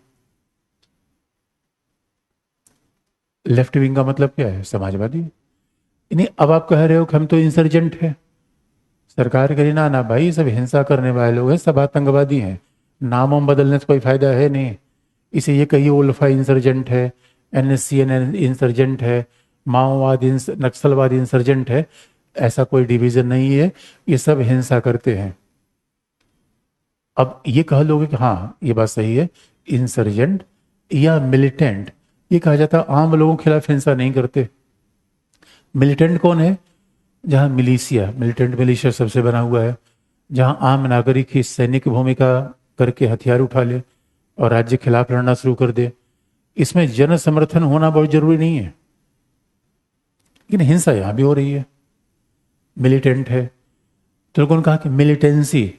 Left wing का मतलब क्या है, समाजवादी। यानी अब आप कह रहे हो कि हम तो इंसर्जेंट है, सरकार करी ना ना भाई, सब हिंसा करने वाले लोग हैं, सब आतंकवादी हैं, नाम वाम बदलने से कोई फायदा है नहीं। इसे ये कहिए उल्फा इंसर्जेंट है, एनएससीएन इंसर्जेंट है, माओवाद नक्सलवाद इंसर्जेंट है, ऐसा कोई डिवीजन नहीं है, ये सब हिंसा करते हैं। अब ये कह लोगे कि हाँ ये बात सही है, इंसर्जेंट या मिलिटेंट ये कहा जाता है, आम लोगों के खिलाफ हिंसा नहीं करते। मिलिटेंट कौन है? जहाँ मिलिशिया, मिलिटेंट मिलिशिया सबसे बना हुआ है, जहाँ आम नागरिक ही सैनिक भूमिका करके हथियार उठा ले और राज्य के खिलाफ लड़ना शुरू कर दे। इसमें जन समर्थन होना बहुत जरूरी नहीं है, लेकिन हिंसा यहां भी हो रही है। मिलिटेंट है तो लोगों ने कहा कि मिलिटेंसी।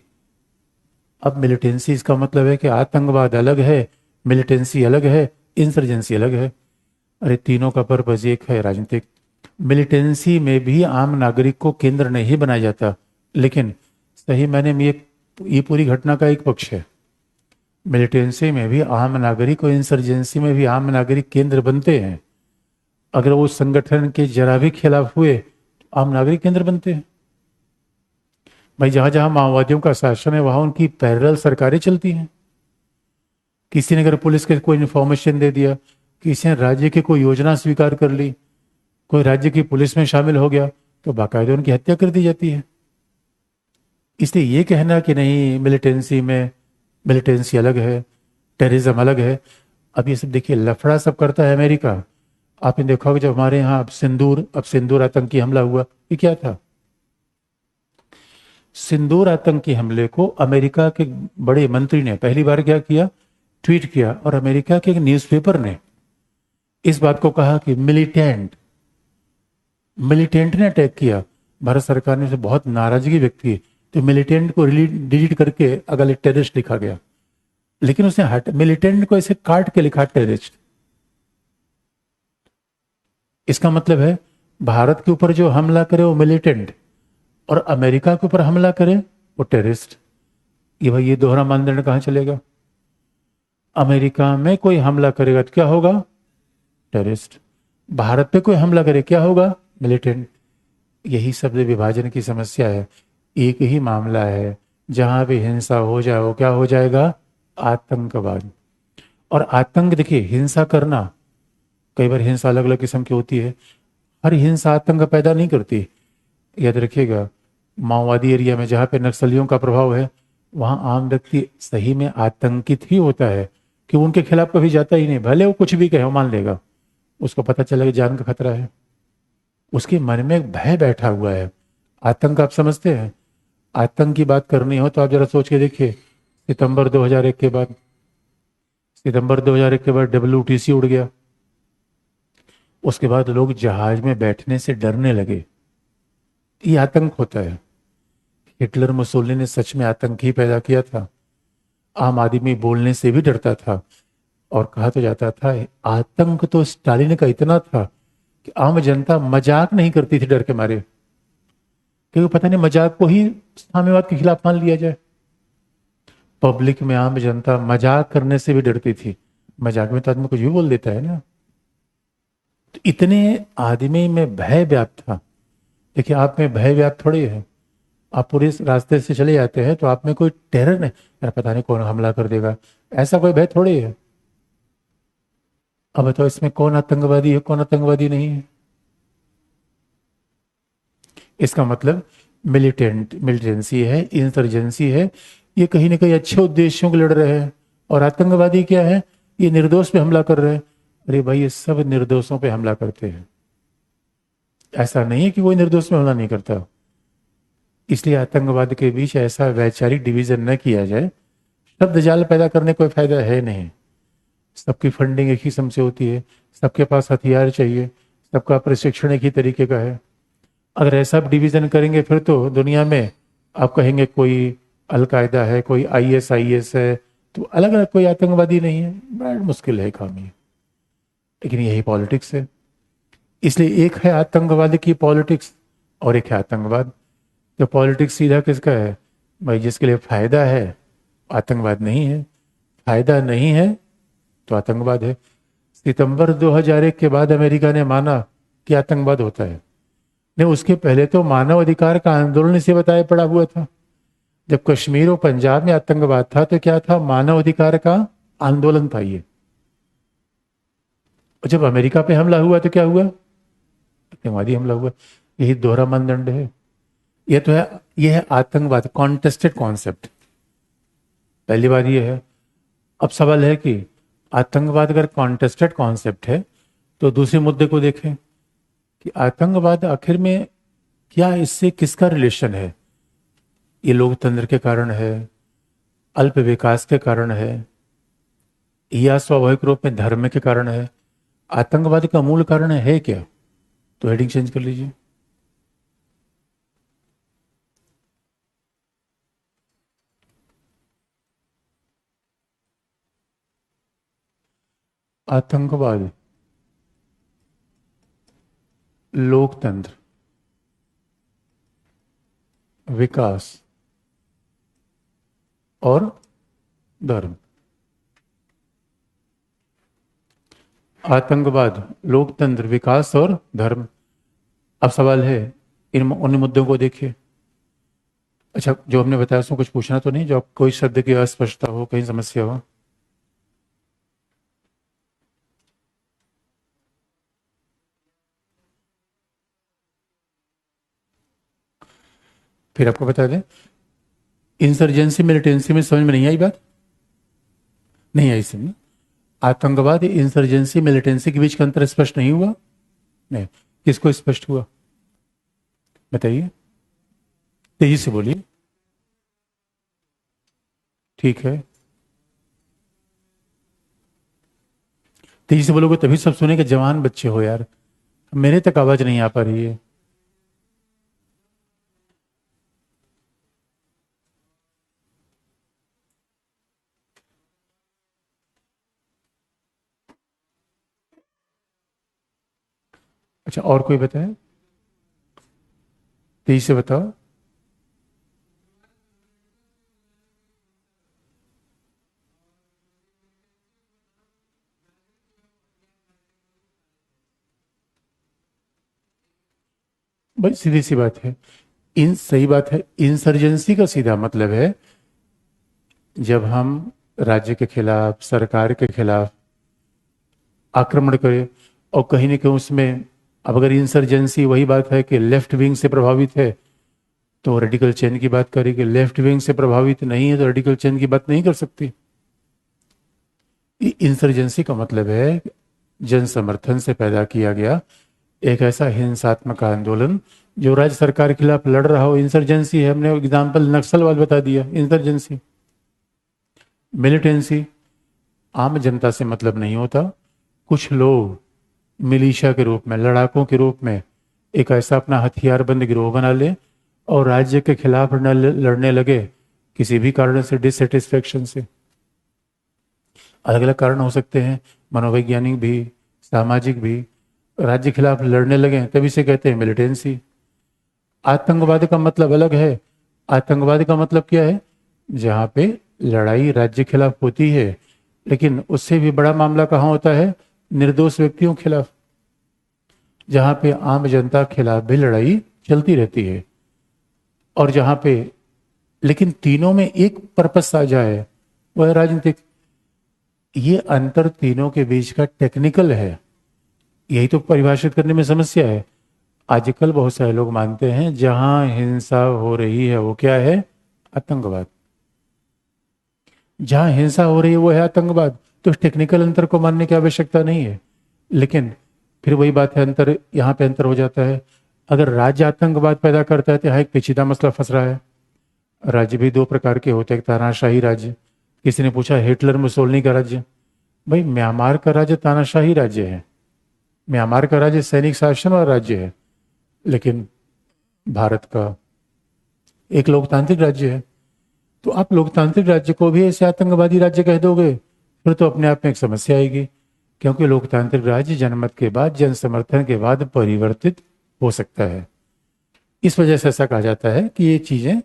अब मिलिटेंसी इसका मतलब है कि आतंकवाद अलग है, मिलिटेंसी अलग है, इंसर्जेंसी अलग है। अरे तीनों का पर्पज एक है, राजनीतिक। मिलिटेंसी में भी आम नागरिक को केंद्र नहीं बनाया जाता, लेकिन सही मायने में ये पूरी घटना का एक पक्ष है। मिलिटेंसी में भी आम नागरिक और इंसर्जेंसी में भी आम नागरिक केंद्र बनते हैं। अगर वो संगठन के जरा भी खिलाफ हुए तो आम नागरिक केंद्र बनते हैं। भाई जहां जहां माओवादियों का शासन है वहां उनकी पैरेलल सरकारें चलती हैं। किसी ने अगर पुलिस के कोई इन्फॉर्मेशन दे दिया, किसी ने राज्य की कोई योजना स्वीकार कर ली, कोई राज्य की पुलिस में शामिल हो गया, तो बाकायदा उनकी हत्या कर दी जाती है। इसलिए ये कहना कि नहीं मिलिटेंसी में, मिलिटेंसी अलग है, टेररिज्म अलग है। अब ये सब देखिए लफड़ा सब करता है अमेरिका। आपने देखा होगा जब हमारे यहाँ अब सिंदूर आतंकी हमला हुआ, ये क्या था? सिंदूर आतंकी हमले को अमेरिका के बड़े मंत्री ने पहली बार क्या किया? ट्वीट किया, और अमेरिका के एक न्यूज़पेपर ने इस बात को कहा कि मिलिटेंट ने अटैक किया। भारत सरकार ने उसे बहुत नाराजगी व्यक्त की, तो मिलिटेंट को डिलीट करके अगले टेररिस्ट लिखा गया। लेकिन उसने मिलिटेंट को ऐसे काट के लिखा टेररिस्ट। इसका मतलब है भारत के ऊपर जो हमला करे वो मिलिटेंट, और अमेरिका के ऊपर हमला करे वो टेररिस्ट। ये भाई ये दोहरा मानदंड कहां चलेगा? अमेरिका में कोई हमला करेगा तो क्या होगा? टेररिस्ट। भारत पे कोई हमला करे क्या होगा? मिलिटेंट। यही शब्द विभाजन की समस्या है। एक ही मामला है, जहां भी हिंसा हो जाए वो क्या हो जाएगा? आतंकवाद। और आतंक देखिए, हिंसा करना, कई बार हिंसा अलग अलग किस्म की होती है, हर हिंसा आतंक पैदा नहीं करती। याद रखिएगा, माओवादी एरिया में जहाँ पे नक्सलियों का प्रभाव है वहाँ आम व्यक्ति सही में आतंकित ही होता है कि उनके खिलाफ कभी जाता ही नहीं, भले वो कुछ भी कहे वो मान लेगा। उसको पता चलेगा जान का खतरा है, उसके मन में एक भय बैठा हुआ है। आतंक आप समझते हैं? आतंक की बात करनी हो तो आप जरा सोच के देखिए, सितंबर 2001 के बाद, WTC उड़ गया। उसके बाद लोग जहाज में बैठने से डरने लगे। ये आतंक होता है। हिटलर मुसोलिनी ने सच में आतंक ही पैदा किया था। आम आदमी बोलने से भी डरता था, और कहा तो जाता था आतंक तो स्टालिन का इतना था कि आम जनता मजाक नहीं करती थी डर के मारे, क्योंकि पता नहीं मजाक को ही साम्यवाद के खिलाफ मान लिया जाए। पब्लिक में आम जनता मजाक करने से भी डरती थी। मजाक में तो आदमी कुछ भी बोल देता है ना। तो इतने आदमी में भय व्याप्त था। देखिए, आप में भय व्याप्त थोड़ी है। आप पूरे रास्ते से चले जाते हैं तो आप में कोई टेरर नहीं, यार पता नहीं कौन हमला कर देगा, ऐसा कोई भय थोड़ी है। अब बताओ इसमें कौन आतंकवादी है, कौन आतंकवादी नहीं है? इसका मतलब मिलिटेंसी है, इंसर्जेंसी है, ये कहीं ना कहीं अच्छे उद्देश्यों के लड़ रहे हैं। और आतंकवादी क्या है? ये निर्दोष पे हमला कर रहे हैं। अरे भाई, ये सब निर्दोषों पे हमला करते हैं। ऐसा नहीं है कि कोई निर्दोष पे हमला नहीं करता। इसलिए आतंकवाद के बीच ऐसा वैचारिक डिवीजन न किया जाए। शब्द जाल पैदा करने कोई फायदा है नहीं। सबकी फंडिंग एक ही किस्म से होती है, सबके पास हथियार चाहिए, सबका प्रशिक्षण एक ही तरीके का है। अगर ऐसा डिवीजन करेंगे फिर तो दुनिया में आप कहेंगे कोई अलकायदा है, कोई ISIS है, तो अलग अलग कोई आतंकवादी नहीं है। बड़ा मुश्किल है काम ये। लेकिन यही पॉलिटिक्स है। इसलिए एक है आतंकवाद की पॉलिटिक्स और एक है आतंकवाद। तो पॉलिटिक्स सीधा किसका है? भाई जिसके लिए फायदा है आतंकवाद नहीं है, फायदा नहीं है तो आतंकवाद है। सितंबर 2001 के बाद अमेरिका ने माना कि आतंकवाद होता है। नहीं, उसके पहले तो मानव अधिकार का आंदोलन से बताया पड़ा हुआ था। जब कश्मीर और पंजाब में आतंकवाद था तो क्या था? मानव अधिकार का आंदोलन था ये। और जब अमेरिका पे हमला हुआ तो क्या हुआ? आतंकवादी हमला हुआ। यही दोहरा मानदंड है। यह तो है, यह है आतंकवाद, कॉन्टेस्टेड कॉन्सेप्ट। पहली बात यह है। अब सवाल है कि आतंकवाद अगर कॉन्टेस्टेड कॉन्सेप्ट है तो दूसरे मुद्दे को देखें कि आतंकवाद आखिर में क्या, इससे किसका रिलेशन है? ये लोकतंत्र के कारण है, अल्प विकास के कारण है, या स्वाभाविक रूप में धर्म के कारण है? आतंकवाद का मूल कारण है क्या? तो हेडिंग चेंज कर लीजिए। आतंकवाद, लोकतंत्र, विकास और धर्म। आतंकवाद, लोकतंत्र, विकास और धर्म। अब सवाल है, इन उन मुद्दों को देखिए। अच्छा, जो हमने बताया उसमें कुछ पूछना तो नहीं, जो आप कोई शब्द की अस्पष्टता हो, कहीं समस्या हो? फिर आपको बता दें, इंसर्जेंसी मिलिटेंसी में समझ में नहीं आई बात? नहीं आई समझ? आतंकवाद, इंसर्जेंसी, मिलिटेंसी के बीच का अंतर स्पष्ट नहीं हुआ? नहीं। किसको स्पष्ट हुआ बताइए, तेजी से बोलिए। ठीक है, तेजी से बोलोगे तभी सब सुनेंगे। जवान बच्चे हो यार, मेरे तक आवाज नहीं आ पा रही है। अच्छा, और कोई बताए? तेजी से बताओ। भाई सीधी सी बात है, इन सही बात है। इंसर्जेंसी का सीधा मतलब है जब हम राज्य के खिलाफ, सरकार के खिलाफ आक्रमण करें, और कहीं ना कहीं उसमें, अब अगर इंसर्जेंसी वही बात है कि लेफ्ट विंग से प्रभावित है, तो रेडिकल चेन की बात करेगी। लेफ्ट विंग से प्रभावित नहीं है तो रेडिकल चेन की बात नहीं कर सकती। इंसर्जेंसी का मतलब है जन समर्थन से पैदा किया गया एक ऐसा हिंसात्मक आंदोलन जो राज्य सरकार के खिलाफ लड़ रहा हो। इंसर्जेंसी है। हमने एग्जाम्पल नक्सलवाद बता दिया, इंसर्जेंसी। मिलिटेंसी, आम जनता से मतलब नहीं होता। कुछ लोग मिलिशिया के रूप में, लड़ाकों के रूप में एक ऐसा अपना हथियारबंद गिरोह बना ले और राज्य के खिलाफ लड़ने लगे, किसी भी कारण से, डिससेटिस्फेक्शन से। अलग अलग कारण हो सकते हैं, मनोवैज्ञानिक भी, सामाजिक भी। राज्य के खिलाफ लड़ने लगे तभी से कहते हैं मिलिटेंसी। आतंकवाद का मतलब अलग है। आतंकवाद का मतलब क्या है? जहां पे लड़ाई राज्य के खिलाफ होती है, लेकिन उससे भी बड़ा मामला कहाँ होता है? निर्दोष व्यक्तियों के खिलाफ, जहां पे आम जनता के खिलाफ भी लड़ाई चलती रहती है। और जहां पे, लेकिन तीनों में एक पर्पस आ जाए, वह राजनीतिक। ये अंतर तीनों के बीच का टेक्निकल है, यही तो परिभाषित करने में समस्या है। आजकल बहुत सारे लोग मानते हैं जहां हिंसा हो रही है वो क्या है? आतंकवाद। जहां हिंसा हो रही है वो है आतंकवाद। तो इस टेक्निकल अंतर को मानने की आवश्यकता नहीं है। लेकिन फिर वही बात है, अंतर यहाँ पे अंतर हो जाता है। अगर राज्य आतंकवाद पैदा करता है तो यहाँ एक पेचीदा मसला फंस रहा है। राज्य भी दो प्रकार के होते हैं, एक तानाशाही राज्य। किसी ने पूछा हिटलर मुसोलिनी का राज्य। भाई म्यांमार का राज्य तानाशाही राज्य है, म्यांमार का राज्य सैनिक शासन वाला राज्य है, लेकिन भारत का एक लोकतांत्रिक राज्य है। तो आप लोकतांत्रिक राज्य को भी ऐसे आतंकवादी राज्य कह दोगे, फिर तो अपने आप में एक समस्या आएगी। क्योंकि लोकतांत्रिक राज्य जनमत के बाद, जन समर्थन के बाद परिवर्तित हो सकता है। इस वजह से ऐसा कहा जाता है कि ये चीजें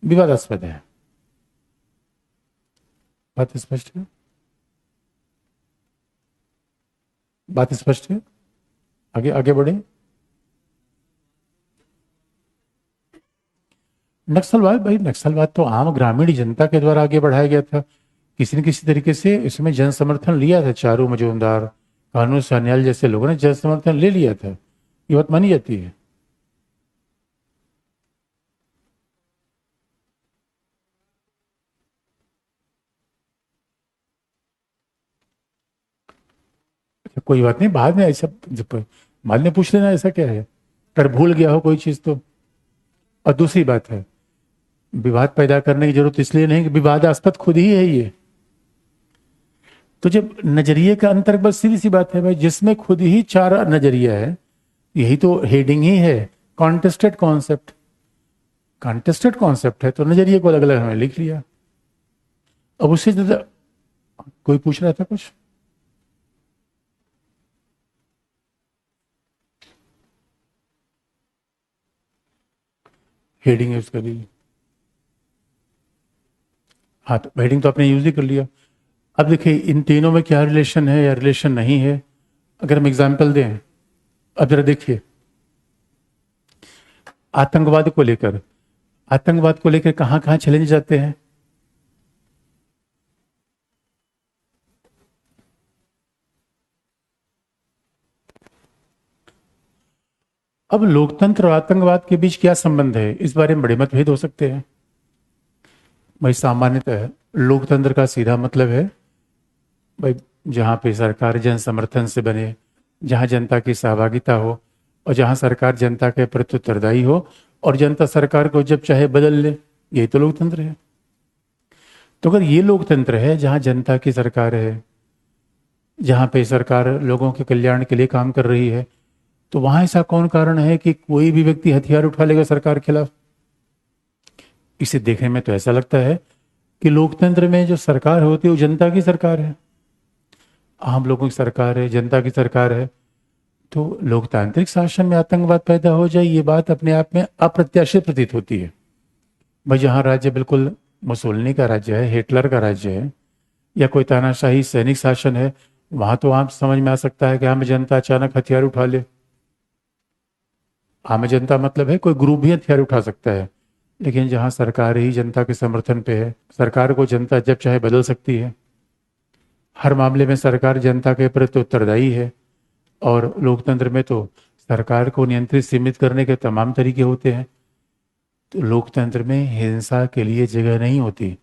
विवादास्पद है। बात स्पष्ट है? बात स्पष्ट है? आगे आगे बढ़े। नक्सलवाद, भाई नक्सलवाद तो आम ग्रामीण जनता के द्वारा आगे बढ़ाया गया था। किसी न किसी तरीके से इसमें जन समर्थन लिया था। चारू मजूमदार, कानून सान्याल जैसे लोगों ने जन समर्थन ले लिया था, ये बात मानी जाती है। अच्छा, कोई बात नहीं, बाद में ऐसा बाद में पूछ लेना, ऐसा क्या है, अगर भूल गया हो कोई चीज तो। और दूसरी बात है, विवाद पैदा करने की जरूरत इसलिए नहीं कि विवादास्पद खुद ही है ये। तो जब नजरिए का अंतर, बस सीधी सी बात है भाई, जिसमें खुद ही चार नजरिया है, यही तो हेडिंग ही है, कॉन्टेस्टेड कॉन्सेप्ट। कॉन्टेस्टेड कॉन्सेप्ट है तो नजरिए को अलग अलग हमने लिख लिया। अब उससे ज्यादा कोई पूछ रहा था कुछ? हेडिंग यूज कर लीजिए। हाँ, तो हेडिंग तो आपने यूज ही कर लिया। अब देखिए इन तीनों में क्या रिलेशन है या रिलेशन नहीं है, अगर हम एग्जाम्पल दें। अब जरा देखिए, आतंकवाद को लेकर कहाँ कहाँ चैलेंज जाते हैं। अब लोकतंत्र और आतंकवाद के बीच क्या संबंध है, इस बारे में बड़े मतभेद हो सकते हैं। भाई सामान्यतः लोकतंत्र का सीधा मतलब है भाई, जहाँ पे सरकार जन समर्थन से बने, जहाँ जनता की सहभागिता हो, और जहाँ सरकार जनता के प्रति उत्तरदायी हो, और जनता सरकार को जब चाहे बदल ले, यही तो लोकतंत्र है। तो अगर ये लोकतंत्र है जहाँ जनता की सरकार है, जहाँ पे सरकार लोगों के कल्याण के लिए काम कर रही है, तो वहां ऐसा कौन कारण है कि कोई भी व्यक्ति हथियार उठा लेगा सरकार के खिलाफ? इसे देखने में तो ऐसा लगता है कि लोकतंत्र में जो सरकार होती है वो जनता की सरकार है, आम लोगों की सरकार है, जनता की सरकार है। तो लोकतांत्रिक शासन में आतंकवाद पैदा हो जाए, ये बात अपने आप में अप्रत्याशित प्रतीत होती है। भाई जहाँ राज्य बिल्कुल मुसोलिनी का राज्य है, हिटलर का राज्य है, या कोई तानाशाही सैनिक शासन है, वहां तो आप समझ में आ सकता है कि आम जनता अचानक हथियार उठा ले। आम जनता मतलब है कोई ग्रुप भी हथियार उठा सकता है। लेकिन जहाँ सरकार ही जनता के समर्थन पे है, सरकार को जनता जब चाहे बदल सकती है, हर मामले में सरकार जनता के प्रति उत्तरदायी है, और लोकतंत्र में तो सरकार को नियंत्रित सीमित करने के तमाम तरीके होते हैं। तो लोकतंत्र में हिंसा के लिए जगह नहीं होती।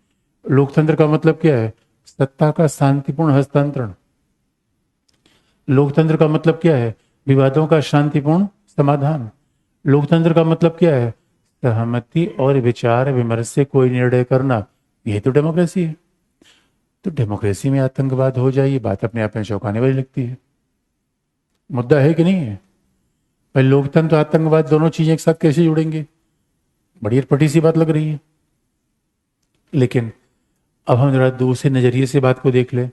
लोकतंत्र का मतलब क्या है? सत्ता का शांतिपूर्ण हस्तांतरण। लोकतंत्र का मतलब क्या है? विवादों का शांतिपूर्ण समाधान। लोकतंत्र का मतलब क्या है? सहमति और विचार विमर्श से कोई निर्णय करना। यही तो डेमोक्रेसी है। तो डेमोक्रेसी में आतंकवाद हो जाए, ये बात अपने आप में चौंकाने वाली लगती है। मुद्दा है कि नहीं है भाई? लोकतंत्र और आतंकवाद दोनों चीजें एक साथ कैसे जुड़ेंगे? बड़ी अटपटी सी बात लग रही है। लेकिन अब हम जरा दूसरे नजरिए से बात को देख ले।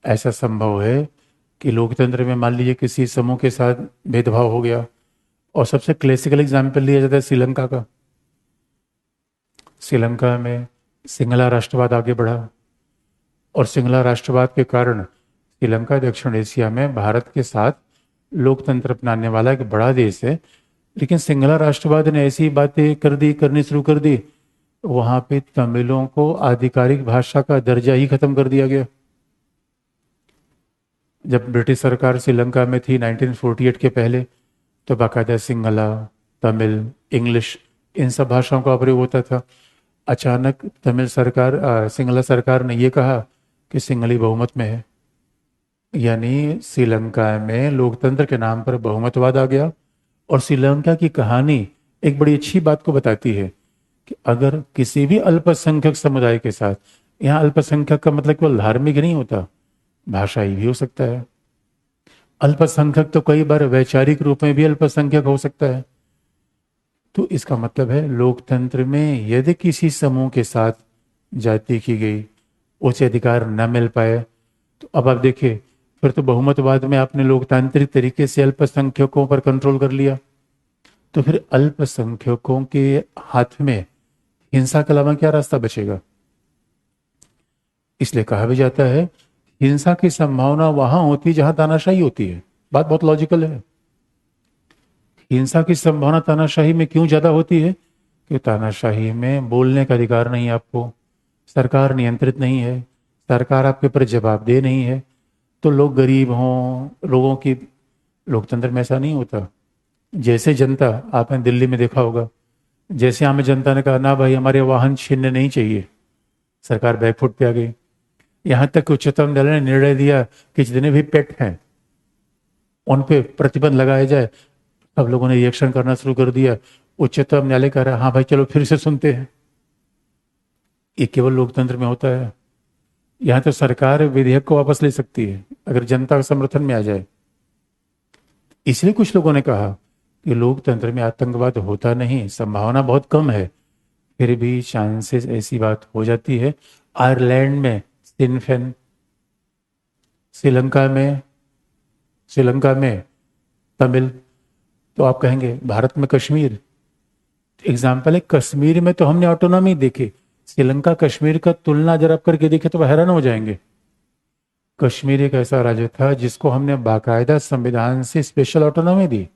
ऐसा संभव है कि लोकतंत्र में मान लीजिए किसी समूह के साथ भेदभाव हो गया, और सबसे क्लासिकल एग्जाम्पल लिया जाता है श्रीलंका का। श्रीलंका में सिंगला राष्ट्रवाद आगे बढ़ा, और सिंगला राष्ट्रवाद के कारण श्रीलंका दक्षिण एशिया में भारत के साथ लोकतंत्र अपनाने वाला एक बड़ा देश है। लेकिन सिंगला राष्ट्रवाद ने ऐसी बातें करनी शुरू कर दी, वहां पे तमिलों को आधिकारिक भाषा का दर्जा ही खत्म कर दिया गया। जब ब्रिटिश सरकार श्रीलंका में थी 1948 के पहले, तो बाकायदा सिंगला, तमिल, इंग्लिश, इन सब भाषाओं का प्रयोग होता था। अचानक सिंगला सरकार ने यह कहा कि सिंगली बहुमत में है, यानी श्रीलंका में लोकतंत्र के नाम पर बहुमतवाद आ गया। और श्रीलंका की कहानी एक बड़ी अच्छी बात को बताती है कि अगर किसी भी अल्पसंख्यक समुदाय के साथ, यहाँ अल्पसंख्यक का मतलब केवल धार्मिक नहीं होता, भाषाई भी हो सकता है। अल्पसंख्यक तो कई बार वैचारिक रूप में भी अल्पसंख्यक हो सकता है। तो इसका मतलब है लोकतंत्र में यदि किसी समूह के साथ जाति की गई, उसे अधिकार न मिल पाए, तो अब आप देखिए, फिर तो बहुमतवाद में आपने लोकतांत्रिक तरीके से अल्पसंख्यकों पर कंट्रोल कर लिया, तो फिर अल्पसंख्यकों के हाथ में हिंसा के अलावा क्या रास्ता बचेगा? इसलिए कहा भी जाता है हिंसा की संभावना वहां होती है जहां तानाशाही होती है। बात बहुत लॉजिकल है। हिंसा की संभावना तानाशाही में क्यों ज्यादा होती है? कि तानाशाही में बोलने का अधिकार नहीं है आपको, सरकार नियंत्रित नहीं है, सरकार आपके ऊपर जवाबदेह नहीं है, तो लोग गरीब हों, लोगों की, लोकतंत्र में ऐसा नहीं होता। जैसे जनता, आपने दिल्ली में देखा होगा, जैसे आम जनता ने कहा ना भाई हमारे वाहन छीनने नहीं चाहिए, सरकार बैकफुट पे आ गई। यहाँ तक कि उच्चतम न्यायालय ने निर्णय दिया कि जितने भी पेट हैं उन पे प्रतिबंध लगाया जाए। सब लोगों ने रिएक्शन करना शुरू कर दिया। उच्चतम न्यायालय कह रहा है हाँ भाई चलो फिर से सुनते हैं। ये केवल लोकतंत्र में होता है। यहाँ तो सरकार विधेयक को वापस ले सकती है अगर जनता के समर्थन में आ जाए। इसलिए कुछ लोगों ने कहा कि लोकतंत्र में आतंकवाद होता नहीं, संभावना बहुत कम है, फिर भी चांसेस ऐसी बात हो जाती है। आयरलैंड में सिन फेन, श्रीलंका में तमिल। तो आप कहेंगे भारत में कश्मीर एग्जाम्पल है। कश्मीर में तो हमने ऑटोनॉमी देखी, श्रीलंका कश्मीर का तुलना जरा आप करके देखे तो हैरान हो जाएंगे। कश्मीर एक ऐसा राज्य था जिसको हमने बाकायदा संविधान से स्पेशल ऑटोनॉमी दी,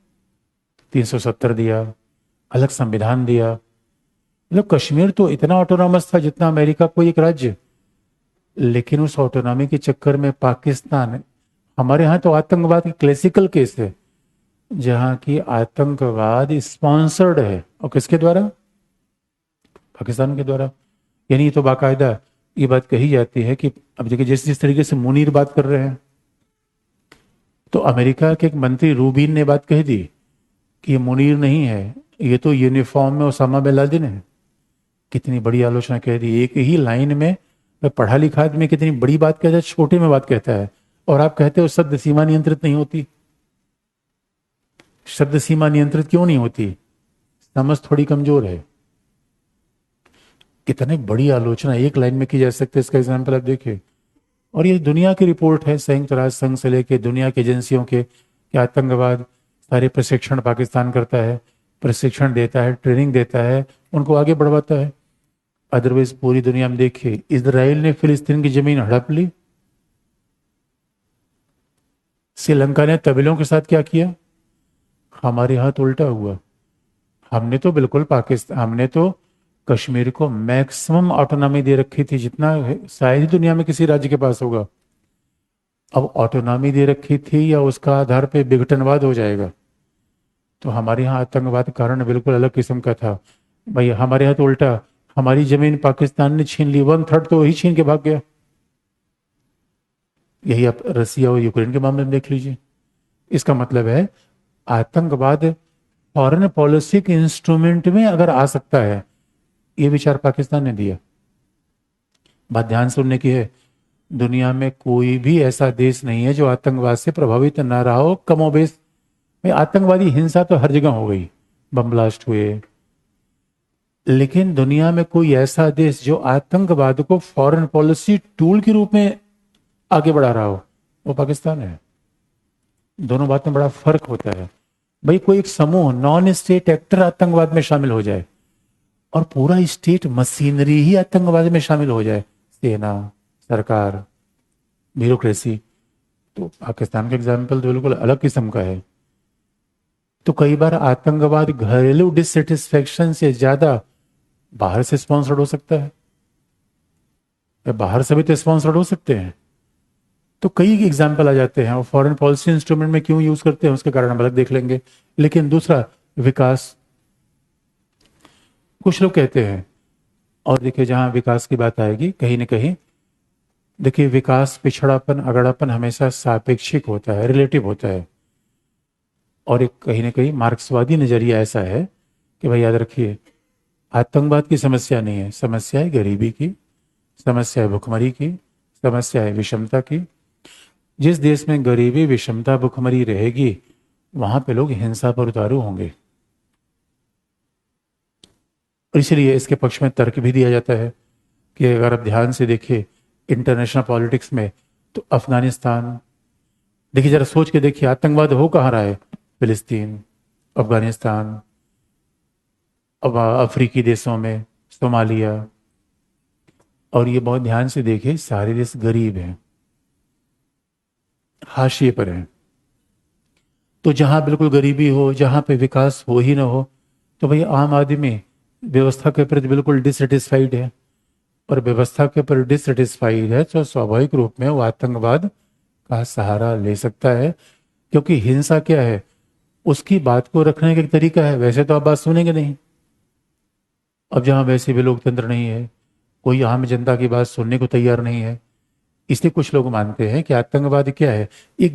370 दिया, अलग संविधान दिया। मतलब कश्मीर तो इतना ऑटोनॉमस था जितना अमेरिका कोई एक राज्य। लेकिन उस ऑटोनॉमी के चक्कर में पाकिस्तान, हमारे यहाँ तो आतंकवाद की क्लासिकल केस है जहाँ की आतंकवाद स्पॉन्सर्ड है, और किसके द्वारा? पाकिस्तान के द्वारा। यानी ये तो बाकायदा ये बात कही जाती है कि अब देखिए जिस तरीके से मुनीर बात कर रहे हैं, तो अमेरिका के एक मंत्री रूबिन ने बात कही थी कि ये मुनीर नहीं है, ये तो यूनिफॉर्म में ओसामा बिन लादेन है। कितनी बड़ी आलोचना कह दी एक ही लाइन में। पढ़ा लिखा आदमी कितनी बड़ी बात कहता है, छोटे में बात कहता है। और आप कहते हो शब्द सीमा नियंत्रित नहीं होती। शब्द सीमा नियंत्रित क्यों नहीं होती? समझ थोड़ी कमजोर है। कितनी बड़ी आलोचना एक लाइन में की जा सकती है, इसका एग्जाम्पल आप देखिए। और ये दुनिया की रिपोर्ट है, संयुक्त राष्ट्र संघ से लेके दुनिया की एजेंसियों के, कि आतंकवाद सारे प्रशिक्षण पाकिस्तान करता है, प्रशिक्षण देता है, ट्रेनिंग देता है, उनको आगे बढ़वाता है। अदरवाइज पूरी दुनिया में देखिए, इजराइल ने फिलिस्तीन की जमीन हड़प ली। श्रीलंका ने तमिलों के साथ क्या किया? हमारे यहाँ तो उल्टा हुआ। हमने तो बिल्कुल हमने तो कश्मीर को मैक्सिमम ऑटोनॉमी दे रखी थी, जितना शायद ही दुनिया में किसी राज्य के पास होगा। अब ऑटोनॉमी दे रखी थी या उसका आधार पे विघटनवाद हो जाएगा? तो हमारे यहाँ आतंकवाद का कारण बिल्कुल अलग किस्म का था। भाई हमारे यहाँ तो उल्टा, हमारी जमीन पाकिस्तान ने छीन ली, 1/3 तो वही छीन के भाग गया। यही आप रसिया और यूक्रेन के मामले में देख लीजिए। इसका मतलब है आतंकवाद फॉरेन पॉलिसी के इंस्ट्रूमेंट में अगर आ सकता है, ये विचार पाकिस्तान ने दिया। बात ध्यान सुनने की है, दुनिया में कोई भी ऐसा देश नहीं है जो आतंकवाद से प्रभावित न रहा हो कमोबेश। आतंकवादी हिंसा तो हर जगह हो गई, बम ब्लास्ट हुए, लेकिन दुनिया में कोई ऐसा देश जो आतंकवाद को फॉरेन पॉलिसी टूल के रूप में आगे बढ़ा रहा हो, वो पाकिस्तान है। दोनों बात में बड़ा फर्क होता है। भाई कोई एक समूह नॉन स्टेट एक्टर आतंकवाद में शामिल हो जाए और पूरा स्टेट मशीनरी ही आतंकवाद में शामिल हो जाए, सेना, सरकार, ब्यूरोक्रेसी, तो पाकिस्तान का एग्जाम्पल तो बिल्कुल अलग किस्म का है। तो कई बार आतंकवाद घरेलू डिससेटिस्फेक्शन से ज्यादा बाहर से स्पॉन्सर्ड हो सकता है, या बाहर से भी तो स्पॉन्सर्ड हो सकते हैं। तो कई एग्जाम्पल आ जाते हैं, और फॉरेन पॉलिसी इंस्ट्रूमेंट में क्यों यूज करते हैं उसके कारण हम अलग देख लेंगे। लेकिन दूसरा, विकास, कुछ लोग कहते हैं, और देखिए जहां विकास की बात आएगी कहीं ना कहीं, देखिए विकास पिछड़ापन अगड़ापन हमेशा सापेक्षिक होता है, रिलेटिव होता है। और एक कहीं ना कहीं मार्क्सवादी नजरिया ऐसा है कि भाई याद रखिए, आतंकवाद की समस्या नहीं है, समस्या है गरीबी की, समस्या है भुखमरी की, समस्या है विषमता की। जिस देश में गरीबी, विषमता, भुखमरी रहेगी वहां पे लोग हिंसा पर उतारू होंगे। और इसलिए इसके पक्ष में तर्क भी दिया जाता है कि अगर आप ध्यान से देखिए इंटरनेशनल पॉलिटिक्स में, तो अफगानिस्तान, देखिए जरा सोच के देखिए आतंकवाद हो कहाँ रहा है? फिलिस्तीन, अफगानिस्तान, अब अफ्रीकी देशों में सोमालिया। और ये बहुत ध्यान से देखिए सारे देश गरीब हैं, हाशिए पर हैं। तो जहां बिल्कुल गरीबी हो, जहां पे विकास हो ही ना हो, तो भाई आम आदमी व्यवस्था के प्रति बिल्कुल डिससेटिस्फाइड है। और व्यवस्था के प्रति डिससेटिस्फाइड है तो स्वाभाविक रूप में वो आतंकवाद का सहारा ले सकता है, क्योंकि हिंसा क्या है, उसकी बात को रखने का एक तरीका है। वैसे तो आप बात सुनेंगे नहीं। अब जहां वैसे भी लोकतंत्र नहीं है, कोई आम जनता की बात सुनने को तैयार नहीं है, इसलिए कुछ लोग मानते हैं कि आतंकवाद क्या है, ये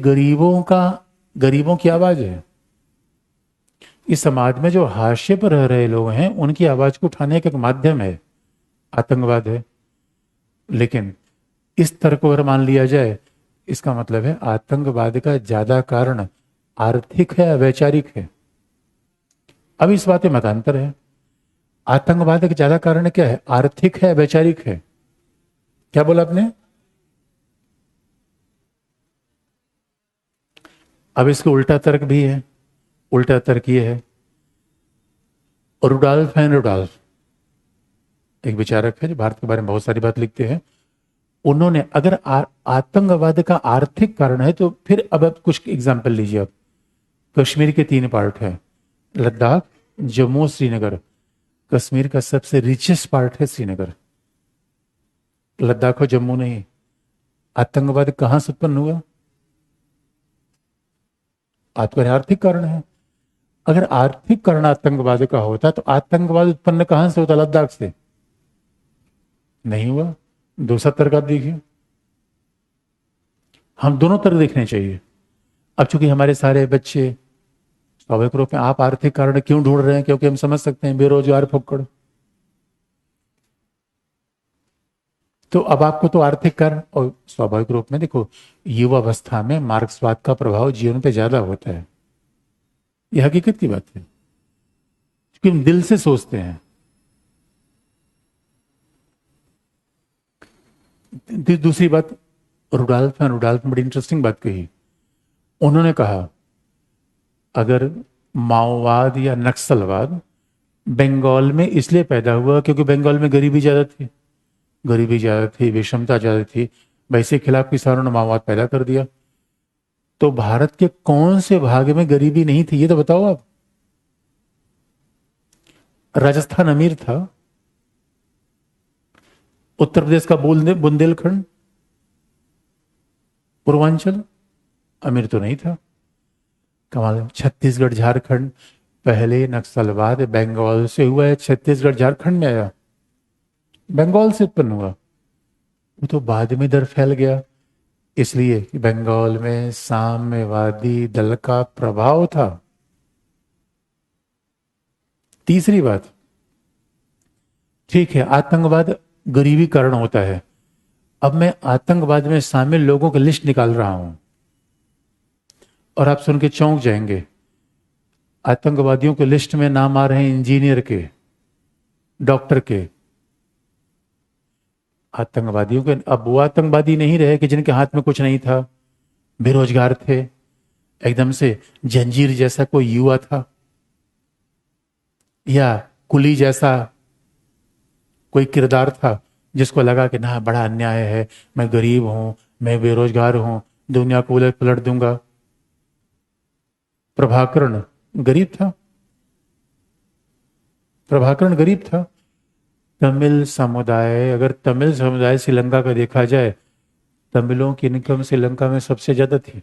गरीबों की आवाज है। इस समाज में जो हाशिए पर रह रहे लोग हैं, उनकी आवाज को उठाने का एक माध्यम है आतंकवाद है। लेकिन इस तरह को अगर मान लिया जाए, इसका मतलब है आतंकवाद का ज्यादा कारण आर्थिक है या वैचारिक है। अब इस बात में मतांतर है। आतंकवाद का ज्यादा कारण क्या है, आर्थिक है वैचारिक है? क्या बोला आपने? अब इसका उल्टा तर्क भी है। उल्टा तर्क ये है, रुडॉल्फ एंड रुडॉल्फ एक विचारक है जो भारत के बारे में बहुत सारी बात लिखते हैं। उन्होंने अगर आतंकवाद का आर्थिक कारण है, तो फिर अब आप कुछ एग्जाम्पल लीजिए। आप कश्मीर के 3 पार्ट है, लद्दाख, जम्मू, श्रीनगर। कश्मीर का सबसे रिचेस्ट पार्ट है श्रीनगर, लद्दाख और जम्मू नहीं। आतंकवाद कहां से उत्पन्न हुआ? आपका आर्थिक कारण है। अगर आर्थिक कारण आतंकवाद का होता तो आतंकवाद उत्पन्न कहां से होता? लद्दाख से नहीं हुआ। दूसरा तर्क आप देखिए। हम दोनों तरफ देखने चाहिए। अब चूंकि हमारे सारे बच्चे स्वाभाविक रूप में, आप आर्थिक कारण क्यों ढूंढ रहे हैं? क्योंकि हम समझ सकते हैं बेरोजगार फुक्कड़। तो अब आपको तो आर्थिक कारण, और स्वाभाविक रूप में देखो, युवावस्था में मार्क्सवाद का प्रभाव जीवन पे ज्यादा होता है। यह हकीकत की बात है, क्योंकि हम दिल से सोचते हैं। दूसरी बात, रुडॉल्फ ने बड़ी इंटरेस्टिंग बात कही। उन्होंने कहा अगर माओवाद या नक्सलवाद बंगाल में इसलिए पैदा हुआ क्योंकि बंगाल में गरीबी ज्यादा थी, विषमता ज्यादा थी, वैसे खिलाफ किसानों ने माओवाद पैदा कर दिया, तो भारत के कौन से भाग में गरीबी नहीं थी, ये तो बताओ आप। राजस्थान अमीर था, उत्तर प्रदेश का बुंदेलखंड, पूर्वांचल अमीर तो नहीं था। कमाल। छत्तीसगढ़, झारखंड, पहले नक्सलवाद बंगाल से हुआ है, छत्तीसगढ़ झारखंड में आया, बंगाल से उत्पन्न हुआ। वो तो बाद में इधर फैल गया, इसलिए कि बंगाल में साम्यवादी दल का प्रभाव था। तीसरी बात, ठीक है आतंकवाद गरीबी कारण होता है। अब मैं आतंकवाद में शामिल लोगों की लिस्ट निकाल रहा हूं और आप सुन के चौंक जाएंगे। आतंकवादियों के लिस्ट में नाम आ रहे हैं इंजीनियर के, डॉक्टर के। आतंकवादियों के, अब वो आतंकवादी नहीं रहे कि जिनके हाथ में कुछ नहीं था, बेरोजगार थे, एकदम से जंजीर जैसा कोई युवा था, या कुली जैसा कोई किरदार था जिसको लगा कि ना बड़ा अन्याय है, मैं गरीब हूं, मैं बेरोजगार हूं, दुनिया को उलट पलट दूंगा। प्रभाकरण गरीब था, प्रभाकरण गरीब था। तमिल समुदाय, अगर तमिल समुदाय श्रीलंका का देखा जाए, तमिलों की इनकम श्रीलंका में सबसे ज्यादा थी।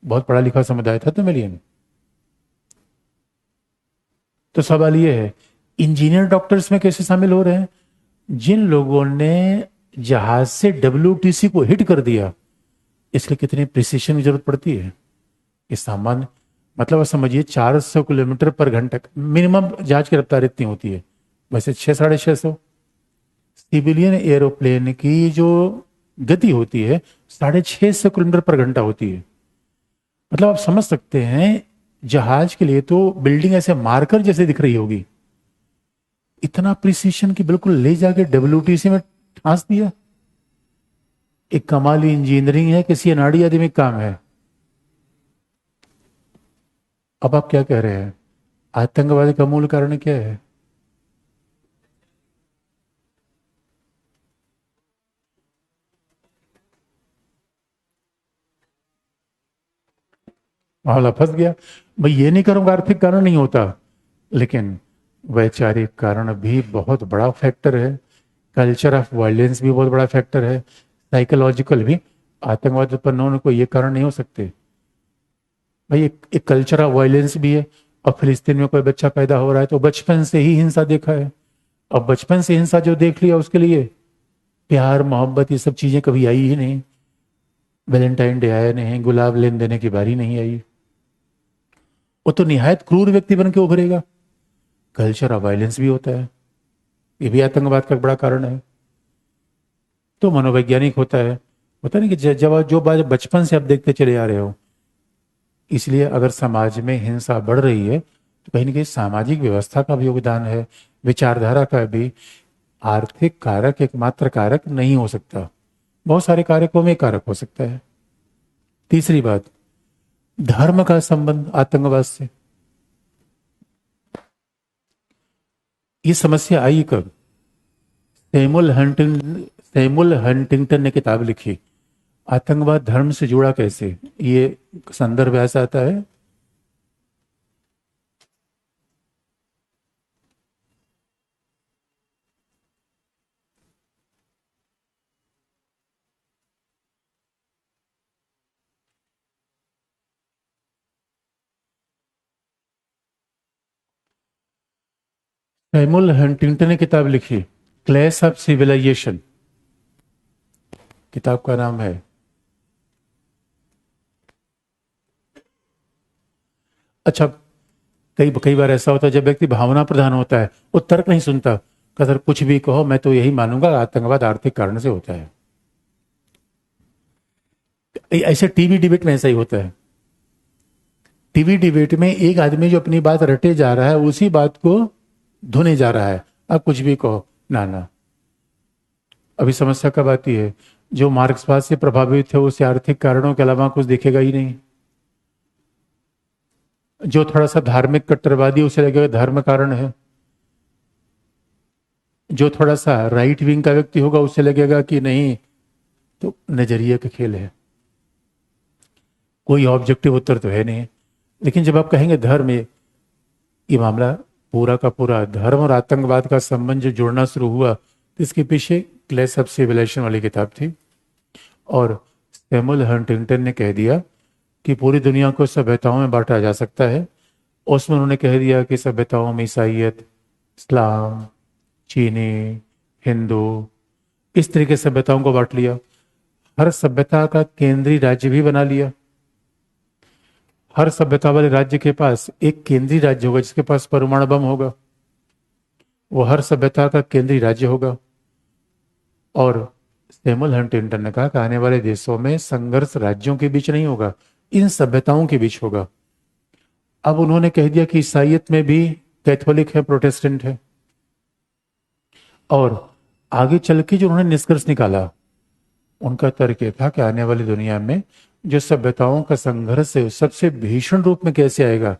बहुत पढ़ा लिखा समुदाय था तमिलियन। तो सवाल यह है, इंजीनियर डॉक्टर्स में कैसे शामिल हो रहे हैं? जिन लोगों ने जहाज से WTC को हिट कर दिया, इसलिए कितनी प्रिसिशन की जरूरत पड़ती है। इस सामान्य मतलब आप समझिए 400 किलोमीटर पर घंटा मिनिमम जहाज की रफ्तार इतनी होती है, वैसे 600-650। सिविलियन एरोप्लेन की जो गति होती है 650 किलोमीटर पर घंटा होती है। मतलब आप समझ सकते हैं, जहाज के लिए तो बिल्डिंग ऐसे मार्कर जैसे दिख रही होगी। इतना प्रिसीशन की बिल्कुल ले जाके WTC में ठांस दिया। एक कमाली इंजीनियरिंग है, किसी अनाड़ी आदमी काम है। अब आप क्या कह रहे हैं, आतंकवाद का मूल कारण क्या है? मामला फंस गया। भाई ये नहीं करूंगा, आर्थिक कारण नहीं होता, लेकिन वैचारिक कारण भी बहुत बड़ा फैक्टर है। कल्चर ऑफ वायलेंस भी बहुत बड़ा फैक्टर है, साइकोलॉजिकल भी। आतंकवाद उत्पन्न होने को ये कारण नहीं हो सकते? भाई एक कल्चर ऑफ वायलेंस भी है। अब फिलिस्तीन में कोई बच्चा पैदा हो रहा है तो बचपन से ही हिंसा देखा है। अब बचपन से हिंसा जो देख लिया उसके लिए प्यार मोहब्बत ये सब चीजें कभी आई ही नहीं। वैलेंटाइन डे आया नहीं, गुलाब लेन देने की बारी नहीं आई। वो तो निहायत क्रूर व्यक्ति बन के उभरेगा। कल्चर ऑफ वायलेंस भी होता है, ये भी आतंकवाद का एक बड़ा कारण है। तो मनोवैज्ञानिक होता नहीं कि जब जो बात बचपन से आप देखते चले आ रहे हो। इसलिए अगर समाज में हिंसा बढ़ रही है तो कहीं ना कहीं सामाजिक व्यवस्था का भी योगदान है, विचारधारा का भी। आर्थिक कारक एकमात्र कारक नहीं हो सकता, बहुत सारे कारकों में कारक हो सकता है। तीसरी बात, धर्म का संबंध आतंकवाद से। ये समस्या आई कब? सैमुअल हंटिंगटन ने किताब लिखी, आतंकवाद धर्म से जुड़ा कैसे। ये संदर्भ ऐसा आता है, सैमुअल हंटिंगटन ने किताब लिखी, क्लैश ऑफ सिविलाइजेशन, किताब का नाम है। अच्छा, कई कई बार ऐसा होता है जब व्यक्ति भावना प्रधान होता है, वो तर्क नहीं सुनता, कहता सर कुछ भी कहो मैं तो यही मानूंगा आतंकवाद आर्थिक कारण से होता है। ऐसे टीवी डिबेट में ऐसा ही होता है। टीवी डिबेट में एक आदमी जो अपनी बात रटे जा रहा है उसी बात को धुने जा रहा है, आप कुछ भी कहो। ना ना, अभी समस्या कब आती है? जो मार्क्सवाद से प्रभावित है उसे आर्थिक कारणों के अलावा कुछ दिखेगा ही नहीं। जो थोड़ा सा धार्मिक कट्टरवादी उसे लगेगा धर्म कारण है। जो थोड़ा सा राइट विंग का व्यक्ति होगा उसे लगेगा कि नहीं, तो नजरिए का खेल है, कोई ऑब्जेक्टिव उत्तर तो है नहीं। लेकिन जब आप कहेंगे धर्म, ये मामला पूरा का पूरा धर्म और आतंकवाद का संबंध जो जुड़ना शुरू हुआ, तो इसके पीछे क्लैश ऑफ सिविलाइजेशन वाली किताब थी। और सैमुअल हंटिंगटन ने कह दिया कि पूरी दुनिया को सभ्यताओं में बांटा जा सकता है। उसमें उन्होंने कह दिया कि सभ्यताओं में ईसाइयत, इस्लाम, चीनी, हिंदू, इस तरीके से सभ्यताओं को बांट लिया। हर सभ्यता का केंद्रीय राज्य भी बना लिया। हर सभ्यता वाले राज्य के पास एक केंद्रीय राज्य होगा जिसके पास परमाणु बम होगा, वो हर सभ्यता का केंद्रीय राज्य होगा। और सैमुअल हंटिंगटन ने कहा कि आने वाले देशों में संघर्ष राज्यों के बीच नहीं होगा, इन सभ्यताओं के बीच होगा। अब उन्होंने कह दिया कि ईसाइयत में भी कैथोलिक है, प्रोटेस्टेंट है। और आगे चल के जो उन्होंने निष्कर्ष निकाला, उनका तर्क ये था कि आने वाली दुनिया में जो सभ्यताओं का संघर्ष है सबसे भीषण रूप में कैसे आएगा?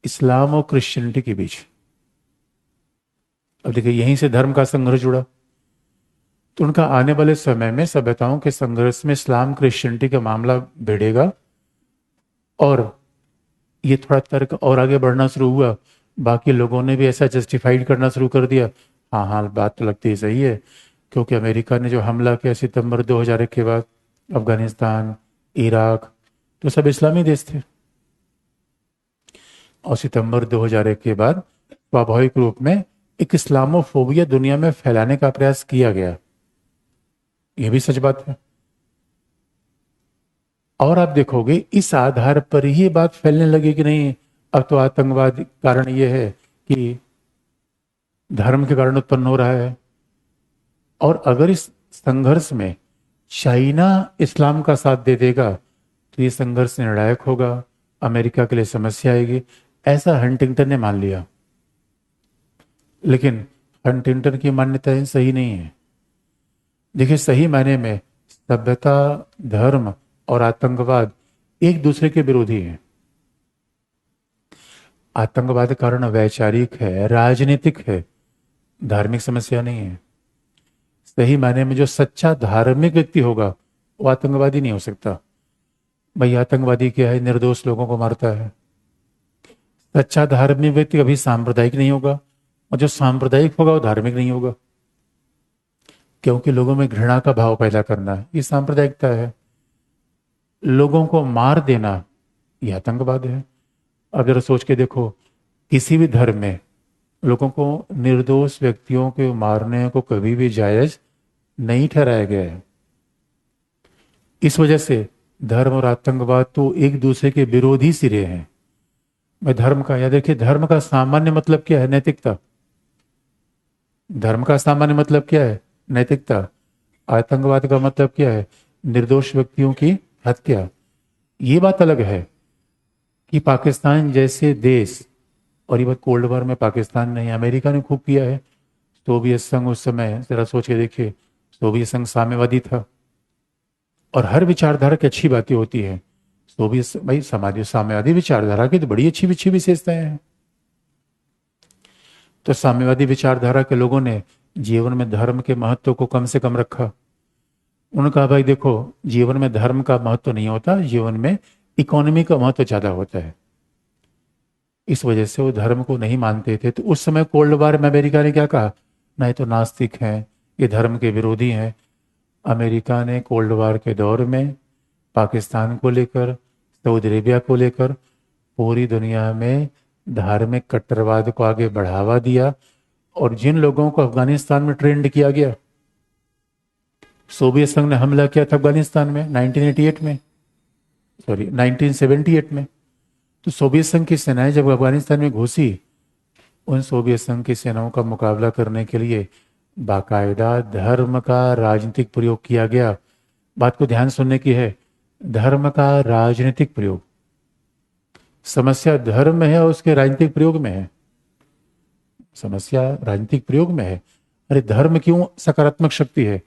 इस्लाम और क्रिश्चियनिटी के बीच। अब देखिए यहीं से धर्म का संघर्ष जुड़ा। तो उनका आने वाले समय में सभ्यताओं के संघर्ष में इस्लाम क्रिश्चियनिटी का मामला भिड़ेगा। और ये थोड़ा तर्क और आगे बढ़ना शुरू हुआ, बाकी लोगों ने भी ऐसा जस्टिफाइड करना शुरू कर दिया। हाँ हाँ, बात तो लगती ही सही है, क्योंकि अमेरिका ने जो हमला किया सितंबर 2001 के बाद, अफगानिस्तान, इराक, तो सब इस्लामी देश थे। और सितंबर 2001 के बाद स्वाभाविक रूप में एक इस्लामोफोबिया दुनिया में फैलाने का प्रयास किया गया, यह भी सच बात है। और आप देखोगे इस आधार पर ही बात फैलने लगी कि नहीं अब तो आतंकवाद कारण यह है कि धर्म के कारण उत्पन्न हो रहा है। और अगर इस संघर्ष में चाइना इस्लाम का साथ दे देगा तो ये संघर्ष निर्णायक होगा, अमेरिका के लिए समस्या आएगी, ऐसा हंटिंगटन ने मान लिया। लेकिन हंटिंगटन की मान्यताएं सही नहीं है। देखिए सही मायने में सभ्यता, धर्म और आतंकवाद एक दूसरे के विरोधी हैं। आतंकवाद का कारण वैचारिक है, राजनीतिक है, धार्मिक समस्या नहीं है। सही मायने में जो सच्चा धार्मिक व्यक्ति होगा वो आतंकवादी नहीं हो सकता। भाई आतंकवादी क्या है? निर्दोष लोगों को मारता है। सच्चा धार्मिक व्यक्ति कभी सांप्रदायिक नहीं होगा, और जो सांप्रदायिक होगा वो धार्मिक नहीं होगा। क्योंकि लोगों में घृणा का भाव पैदा करना ये सांप्रदायिकता है। लोगों को मार देना यह आतंकवाद है। अगर सोच के देखो, किसी भी धर्म में लोगों को, निर्दोष व्यक्तियों को मारने को कभी भी जायज नहीं ठहराया गया है। इस वजह से धर्म और आतंकवाद तो एक दूसरे के विरोधी सिरे हैं। मैं धर्म का, या देखिए, धर्म का सामान्य मतलब क्या है? नैतिकता। धर्म का सामान्य मतलब क्या है? नैतिकता। आतंकवाद का मतलब क्या है? निर्दोष व्यक्तियों की हत्या। ये बात अलग है कि पाकिस्तान जैसे देश, और ये बात कोल्ड वॉर में पाकिस्तान नहीं, अमेरिका ने खूब किया है। सोवियत संघ उस समय, जरा सोच के देखिए, सोवियत संघ साम्यवादी था और हर विचारधारा की अच्छी बातें होती हैं। सोवियत भाई समाज साम्यवादी विचारधारा की तो बड़ी अच्छी अच्छी विशेषताएं हैं। तो साम्यवादी विचारधारा के लोगों ने जीवन में धर्म के महत्व को कम से कम रखा। उन्होंने कहा भाई देखो, जीवन में धर्म का महत्व नहीं होता, जीवन में इकोनॉमी का महत्व ज्यादा होता है। इस वजह से वो धर्म को नहीं मानते थे। तो उस समय कोल्ड वॉर में अमेरिका ने क्या कहा? नहीं तो नास्तिक हैं, ये धर्म के विरोधी हैं। अमेरिका ने कोल्ड वॉर के दौर में पाकिस्तान को लेकर, सऊदी अरेबिया को लेकर पूरी दुनिया में धार्मिक कट्टरवाद को आगे बढ़ावा दिया। और जिन लोगों को अफगानिस्तान में ट्रेंड किया गया, सोवियत संघ ने हमला किया था अफगानिस्तान में 1988 में, सॉरी 1978 में। तो सोवियत संघ की सेनाएं जब अफगानिस्तान में घुसी, उन सोवियत संघ की सेनाओं का मुकाबला करने के लिए बाकायदा धर्म का राजनीतिक प्रयोग किया गया। बात को ध्यान सुनने की है, धर्म का राजनीतिक प्रयोग। समस्या धर्म में है और उसके राजनीतिक प्रयोग में है। समस्या राजनीतिक प्रयोग में है। अरे धर्म क्यों सकारात्मक शक्ति है?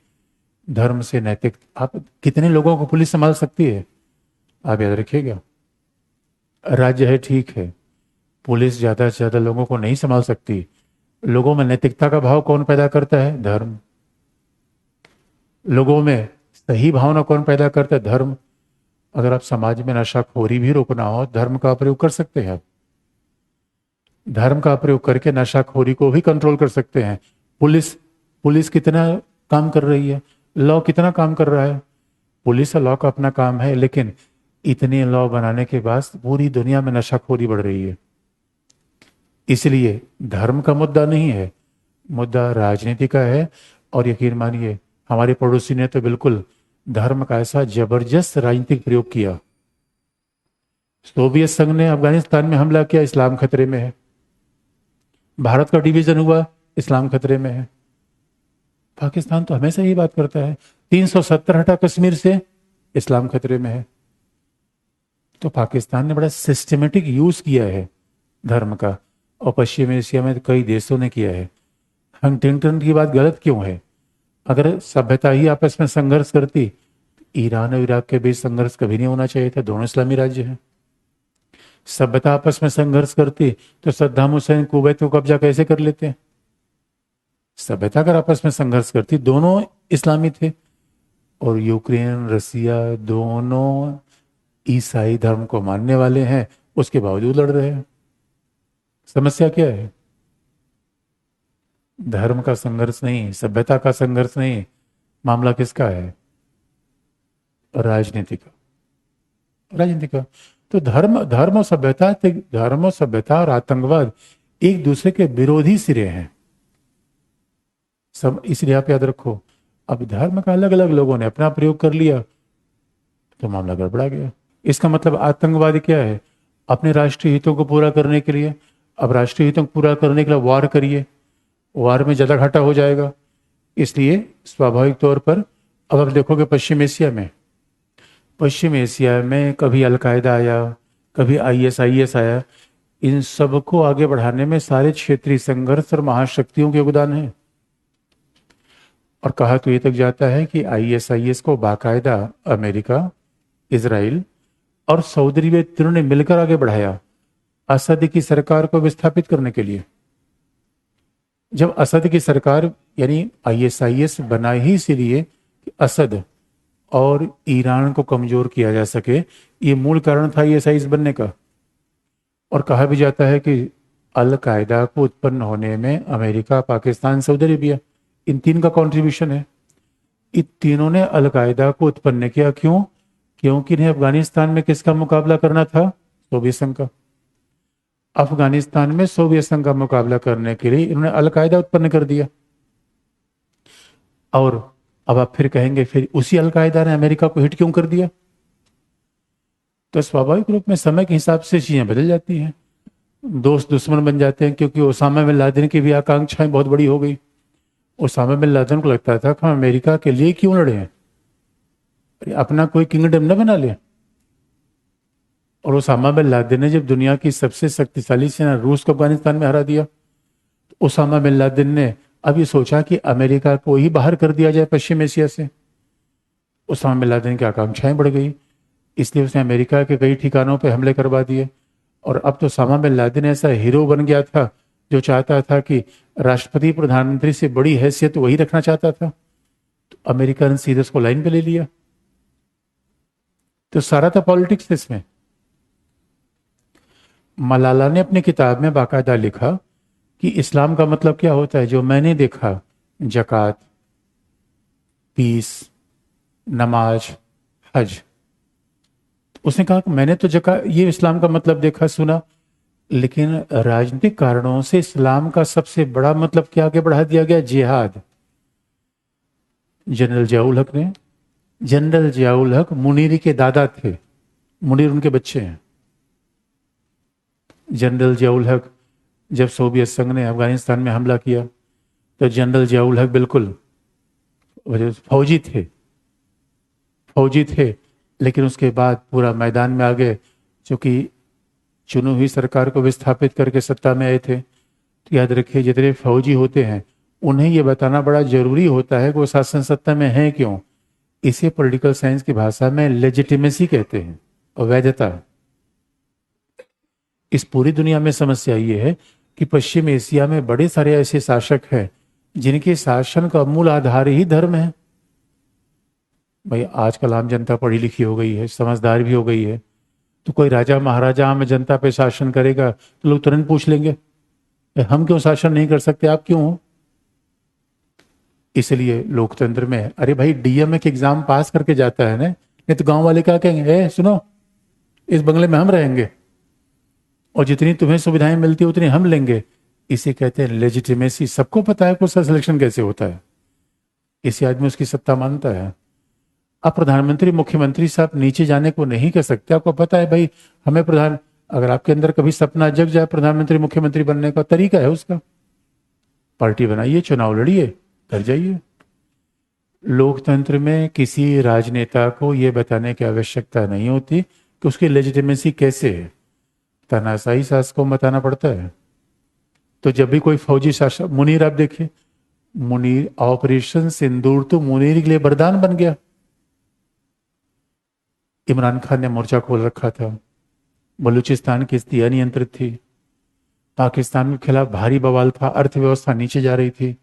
धर्म से नैतिक, आप कितने लोगों को पुलिस संभाल सकती है? आप याद रखिएगा, राज्य है ठीक है, पुलिस ज्यादा से ज्यादा लोगों को नहीं संभाल सकती। लोगों में नैतिकता का भाव कौन पैदा करता है? धर्म। लोगों में सही भावना कौन पैदा करता है? धर्म। अगर आप समाज में नशाखोरी भी रोकना हो, धर्म का प्रयोग कर सकते हैं। आप धर्म का प्रयोग करके नशाखोरी को भी कंट्रोल कर सकते हैं। पुलिस कितना काम कर रही है? लॉ कितना काम कर रहा है? पुलिस और लॉ का अपना काम है, लेकिन इतने लॉ बनाने के बाद पूरी दुनिया में नशाखोरी बढ़ रही है। इसलिए धर्म का मुद्दा नहीं है, मुद्दा राजनीति का है। और यकीन मानिए, हमारे पड़ोसी ने तो बिल्कुल धर्म का ऐसा जबरदस्त राजनीतिक प्रयोग किया। सोवियत संघ ने अफगानिस्तान में हमला किया, इस्लाम खतरे में है। भारत का डिवीजन हुआ, इस्लाम खतरे में है। पाकिस्तान तो हमेशा यही बात करता है, 370 हटा कश्मीर से, इस्लाम खतरे में है। तो पाकिस्तान ने बड़ा सिस्टमेटिक यूज किया है धर्म का, और पश्चिम एशिया में कई देशों ने किया है। हंटिंगटन की बात गलत क्यों है? अगर सभ्यता ही आपस में संघर्ष करती, ईरान और इराक के बीच संघर्ष कभी नहीं होना चाहिए था, दोनों इस्लामी राज्य हैं। सभ्यता आपस में संघर्ष करती तो सद्दाम हुसैन कुवैत को कब्जा कैसे कर लेते हैं? सभ्यता अगर आपस में संघर्ष करती, दोनों इस्लामी थे। और यूक्रेन, रसिया दोनों ईसाई धर्म को मानने वाले हैं, उसके बावजूद लड़ रहे हैं। समस्या क्या है? धर्म का संघर्ष नहीं, सभ्यता का संघर्ष नहीं, मामला किसका है? राजनीति का। राजनीति का। तो धर्म और सभ्यता और आतंकवाद एक दूसरे के विरोधी सिरे हैं सब। इसलिए आप याद रखो, अब धर्म का अलग अलग लोगों ने अपना प्रयोग कर लिया तो मामला गड़बड़ा गया। इसका मतलब आतंकवाद क्या है? अपने राष्ट्रीय हितों को पूरा करने के लिए, अब राष्ट्रीय हितों को पूरा करने के लिए वार करिए, वार में ज्यादा घाटा हो जाएगा। इसलिए स्वाभाविक तौर पर अब आप देखोगे पश्चिम एशिया में कभी अलकायदा आया, कभी ISIS आया। इन सबको आगे बढ़ाने में सारे क्षेत्रीय संघर्ष और महाशक्तियों के योगदान है। और कहा तो ये तक जाता है कि ISIS को बाकायदा अमेरिका, इजराइल और सऊदी अरब तीनों ने मिलकर आगे बढ़ाया असद की सरकार को विस्थापित करने के लिए। जब असद की सरकार, यानी ISIS बना ही इसीलिए कि असद और ईरान को कमजोर किया जा सके, ये मूल कारण था ISIS बनने का। और कहा भी जाता है कि अल कायदा को उत्पन्न होने में अमेरिका, पाकिस्तान, सऊदी अरेबिया, इन तीन का कंट्रीब्यूशन है। इन तीनों ने अलकायदा को उत्पन्न किया। क्यों? क्योंकि इन्हें अफगानिस्तान में किसका मुकाबला करना था? सोवियत संघ का। अफगानिस्तान में सोवियत संघ का मुकाबला करने के लिए इन्होंने अलकायदा उत्पन्न कर दिया। और अब आप फिर कहेंगे फिर उसी अलकायदा ने अमेरिका को हिट क्यों कर दिया? तो स्वाभाविक रूप में समय के हिसाब से चीजें बदल जाती हैं, दोस्त दुश्मन बन जाते हैं। क्योंकि ओसामा बिन लादेन की भी आकांक्षाएं बहुत बड़ी हो गई। ओसामा बिन लादेन को लगता था कि हम अमेरिका के लिए क्यों लड़े हैं, अपना कोई किंगडम न बना ले। और ओसामा बिन लादेन ने जब दुनिया की सबसे शक्तिशाली सेना रूस को अफगानिस्तान में हरा दिया, तो ओसामा बिन लादेन ने अब ये सोचा कि अमेरिका को ही बाहर कर दिया जाए पश्चिम एशिया से। ओसामा बिन लादेन की आकांक्षाएं बढ़ गई, इसलिए उसने अमेरिका के कई ठिकानों पर हमले करवा दिए। और अब तो ओसामा बिन लादेन ऐसा हीरो बन गया था जो चाहता था कि राष्ट्रपति प्रधानमंत्री से बड़ी हैसियत वही रखना चाहता था। तो अमेरिका ने सीधे उसको लाइन पे ले लिया। तो सारा था पॉलिटिक्स इसमें। मलाला ने अपनी किताब में बाकायदा लिखा कि इस्लाम का मतलब क्या होता है। जो मैंने देखा, जक़ात, पीस, नमाज, हज। उसने कहा कि मैंने तो ये इस्लाम का मतलब देखा सुना, लेकिन राजनीतिक कारणों से इस्लाम का सबसे बड़ा मतलब क्या आगे बढ़ा दिया गया? जिहाद। जनरल जियाउल हक मुनीरी के दादा थे, मुनीर उनके बच्चे हैं। जनरल जियाउल हक जब सोवियत संघ ने अफगानिस्तान में हमला किया तो जनरल जियाउल हक बिल्कुल फौजी थे, लेकिन उसके बाद पूरा मैदान में आ गए। चूंकि चुनी हुई सरकार को विस्थापित करके सत्ता में आए थे। तो याद रखिए, जितने फौजी होते हैं उन्हें यह बताना बड़ा जरूरी होता है कि वो शासन सत्ता में है क्यों। इसे पॉलिटिकल साइंस की भाषा में लेजिटिमेसी कहते हैं, और वैधता। इस पूरी दुनिया में समस्या ये है कि पश्चिम एशिया में बड़े सारे ऐसे शासक हैं जिनके शासन का मूल आधार ही धर्म है। भाई आजकल आम जनता पढ़ी लिखी हो गई है, समझदार भी हो गई है। तो कोई राजा महाराजा आम जनता पे शासन करेगा तो लोग तुरंत पूछ लेंगे हम क्यों शासन नहीं कर सकते, आप क्यों हो? इसलिए लोकतंत्र में अरे भाई डीएम के एग्जाम पास करके जाता है ना, नहीं तो गांव वाले क्या कहेंगे, सुनो इस बंगले में हम रहेंगे और जितनी तुम्हें सुविधाएं मिलती है उतनी हम लेंगे। इसे कहते हैं लेजिटिमेसी। सबको पता है कि उसका सिलेक्शन कैसे होता है, इसी आदमी उसकी सत्ता मानता है। अब प्रधानमंत्री मुख्यमंत्री साहब नीचे जाने को नहीं कर सकते। आपको पता है भाई, हमें अगर आपके अंदर कभी सपना जग जाए प्रधानमंत्री मुख्यमंत्री बनने का, तरीका है उसका, पार्टी बनाइए, चुनाव लड़िए, कर जाइए। लोकतंत्र में किसी राजनेता को यह बताने की आवश्यकता नहीं होती कि उसकी लेजिटिमेसी कैसे है, तानाशाही शासक को बताना पड़ता है। तो जब भी कोई फौजी शासक, मुनीर आप देखिए, मुनीर ऑपरेशन सिंदूर तो मुनीर के लिए वरदान बन गया। इमरान खान ने मोर्चा खोल रखा था, बलूचिस्तान की स्थिति अनियंत्रित थी, पाकिस्तान के खिलाफ भारी बवाल था, अर्थव्यवस्था नीचे जा रही थी,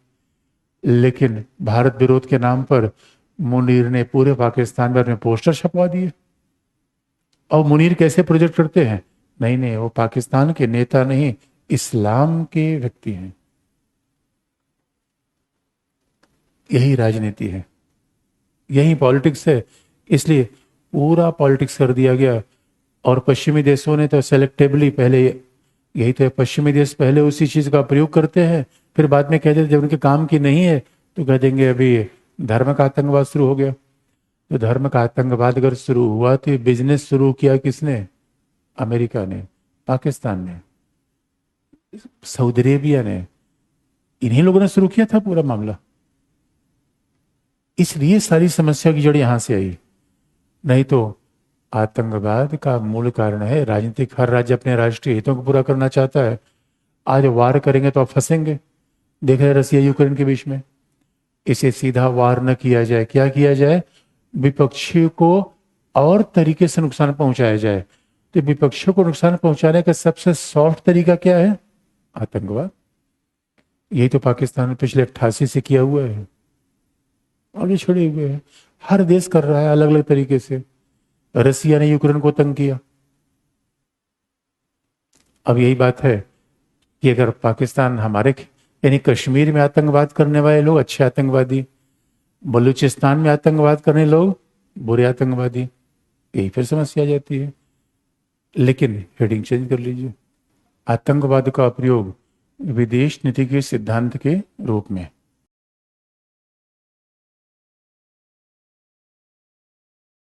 लेकिन भारत विरोध के नाम पर मुनीर ने पूरे पाकिस्तान में अपने पोस्टर छपवा दिए। और मुनीर कैसे प्रोजेक्ट करते हैं? नहीं, वो पाकिस्तान के नेता नहीं, इस्लाम के व्यक्ति हैं। यही राजनीति है, यही पॉलिटिक्स है। इसलिए पूरा पॉलिटिक्स कर दिया गया। और पश्चिमी देशों ने तो सेलेक्टिवली पहले, यही तो है, पश्चिमी देश पहले उसी चीज का प्रयोग करते हैं, फिर बाद में कहते हैं जब उनके काम की नहीं है तो कह देंगे अभी धर्म का आतंकवाद शुरू हो गया। तो धर्म का आतंकवाद अगर शुरू हुआ तो ये बिजनेस शुरू किया किसने? अमेरिका ने, पाकिस्तान ने, सऊदी अरेबिया ने, इन्हीं लोगों ने शुरू किया था पूरा मामला। इसलिए सारी समस्या की जड़ यहां से आई। नहीं तो आतंकवाद का मूल कारण है राजनीतिक। हर राज्य अपने राष्ट्रीय हितों को पूरा करना चाहता है। आज वार करेंगे तो आप फंसेंगे। देख रहे रसिया यूक्रेन के बीच में। इसे सीधा वार न किया जाए, क्या किया जाए? विपक्षी को और तरीके से नुकसान पहुंचाया जाए। तो विपक्षियों को नुकसान पहुंचाने का सबसे सॉफ्ट तरीका क्या है? आतंकवाद। यही तो पाकिस्तान ने पिछले 88 से किया हुआ है, आगे छड़े हुए हैं। हर देश कर रहा है अलग अलग तरीके से। रसिया ने यूक्रेन को तंग किया। अब यही बात है कि अगर पाकिस्तान हमारे यानी कश्मीर में आतंकवाद करने वाले लोग अच्छे आतंकवादी, बलूचिस्तान में आतंकवाद करने लोग बुरे आतंकवादी, यही फिर समस्या आ जाती है। लेकिन हेडिंग चेंज कर लीजिए, आतंकवाद का प्रयोग विदेश नीति के सिद्धांत के रूप में।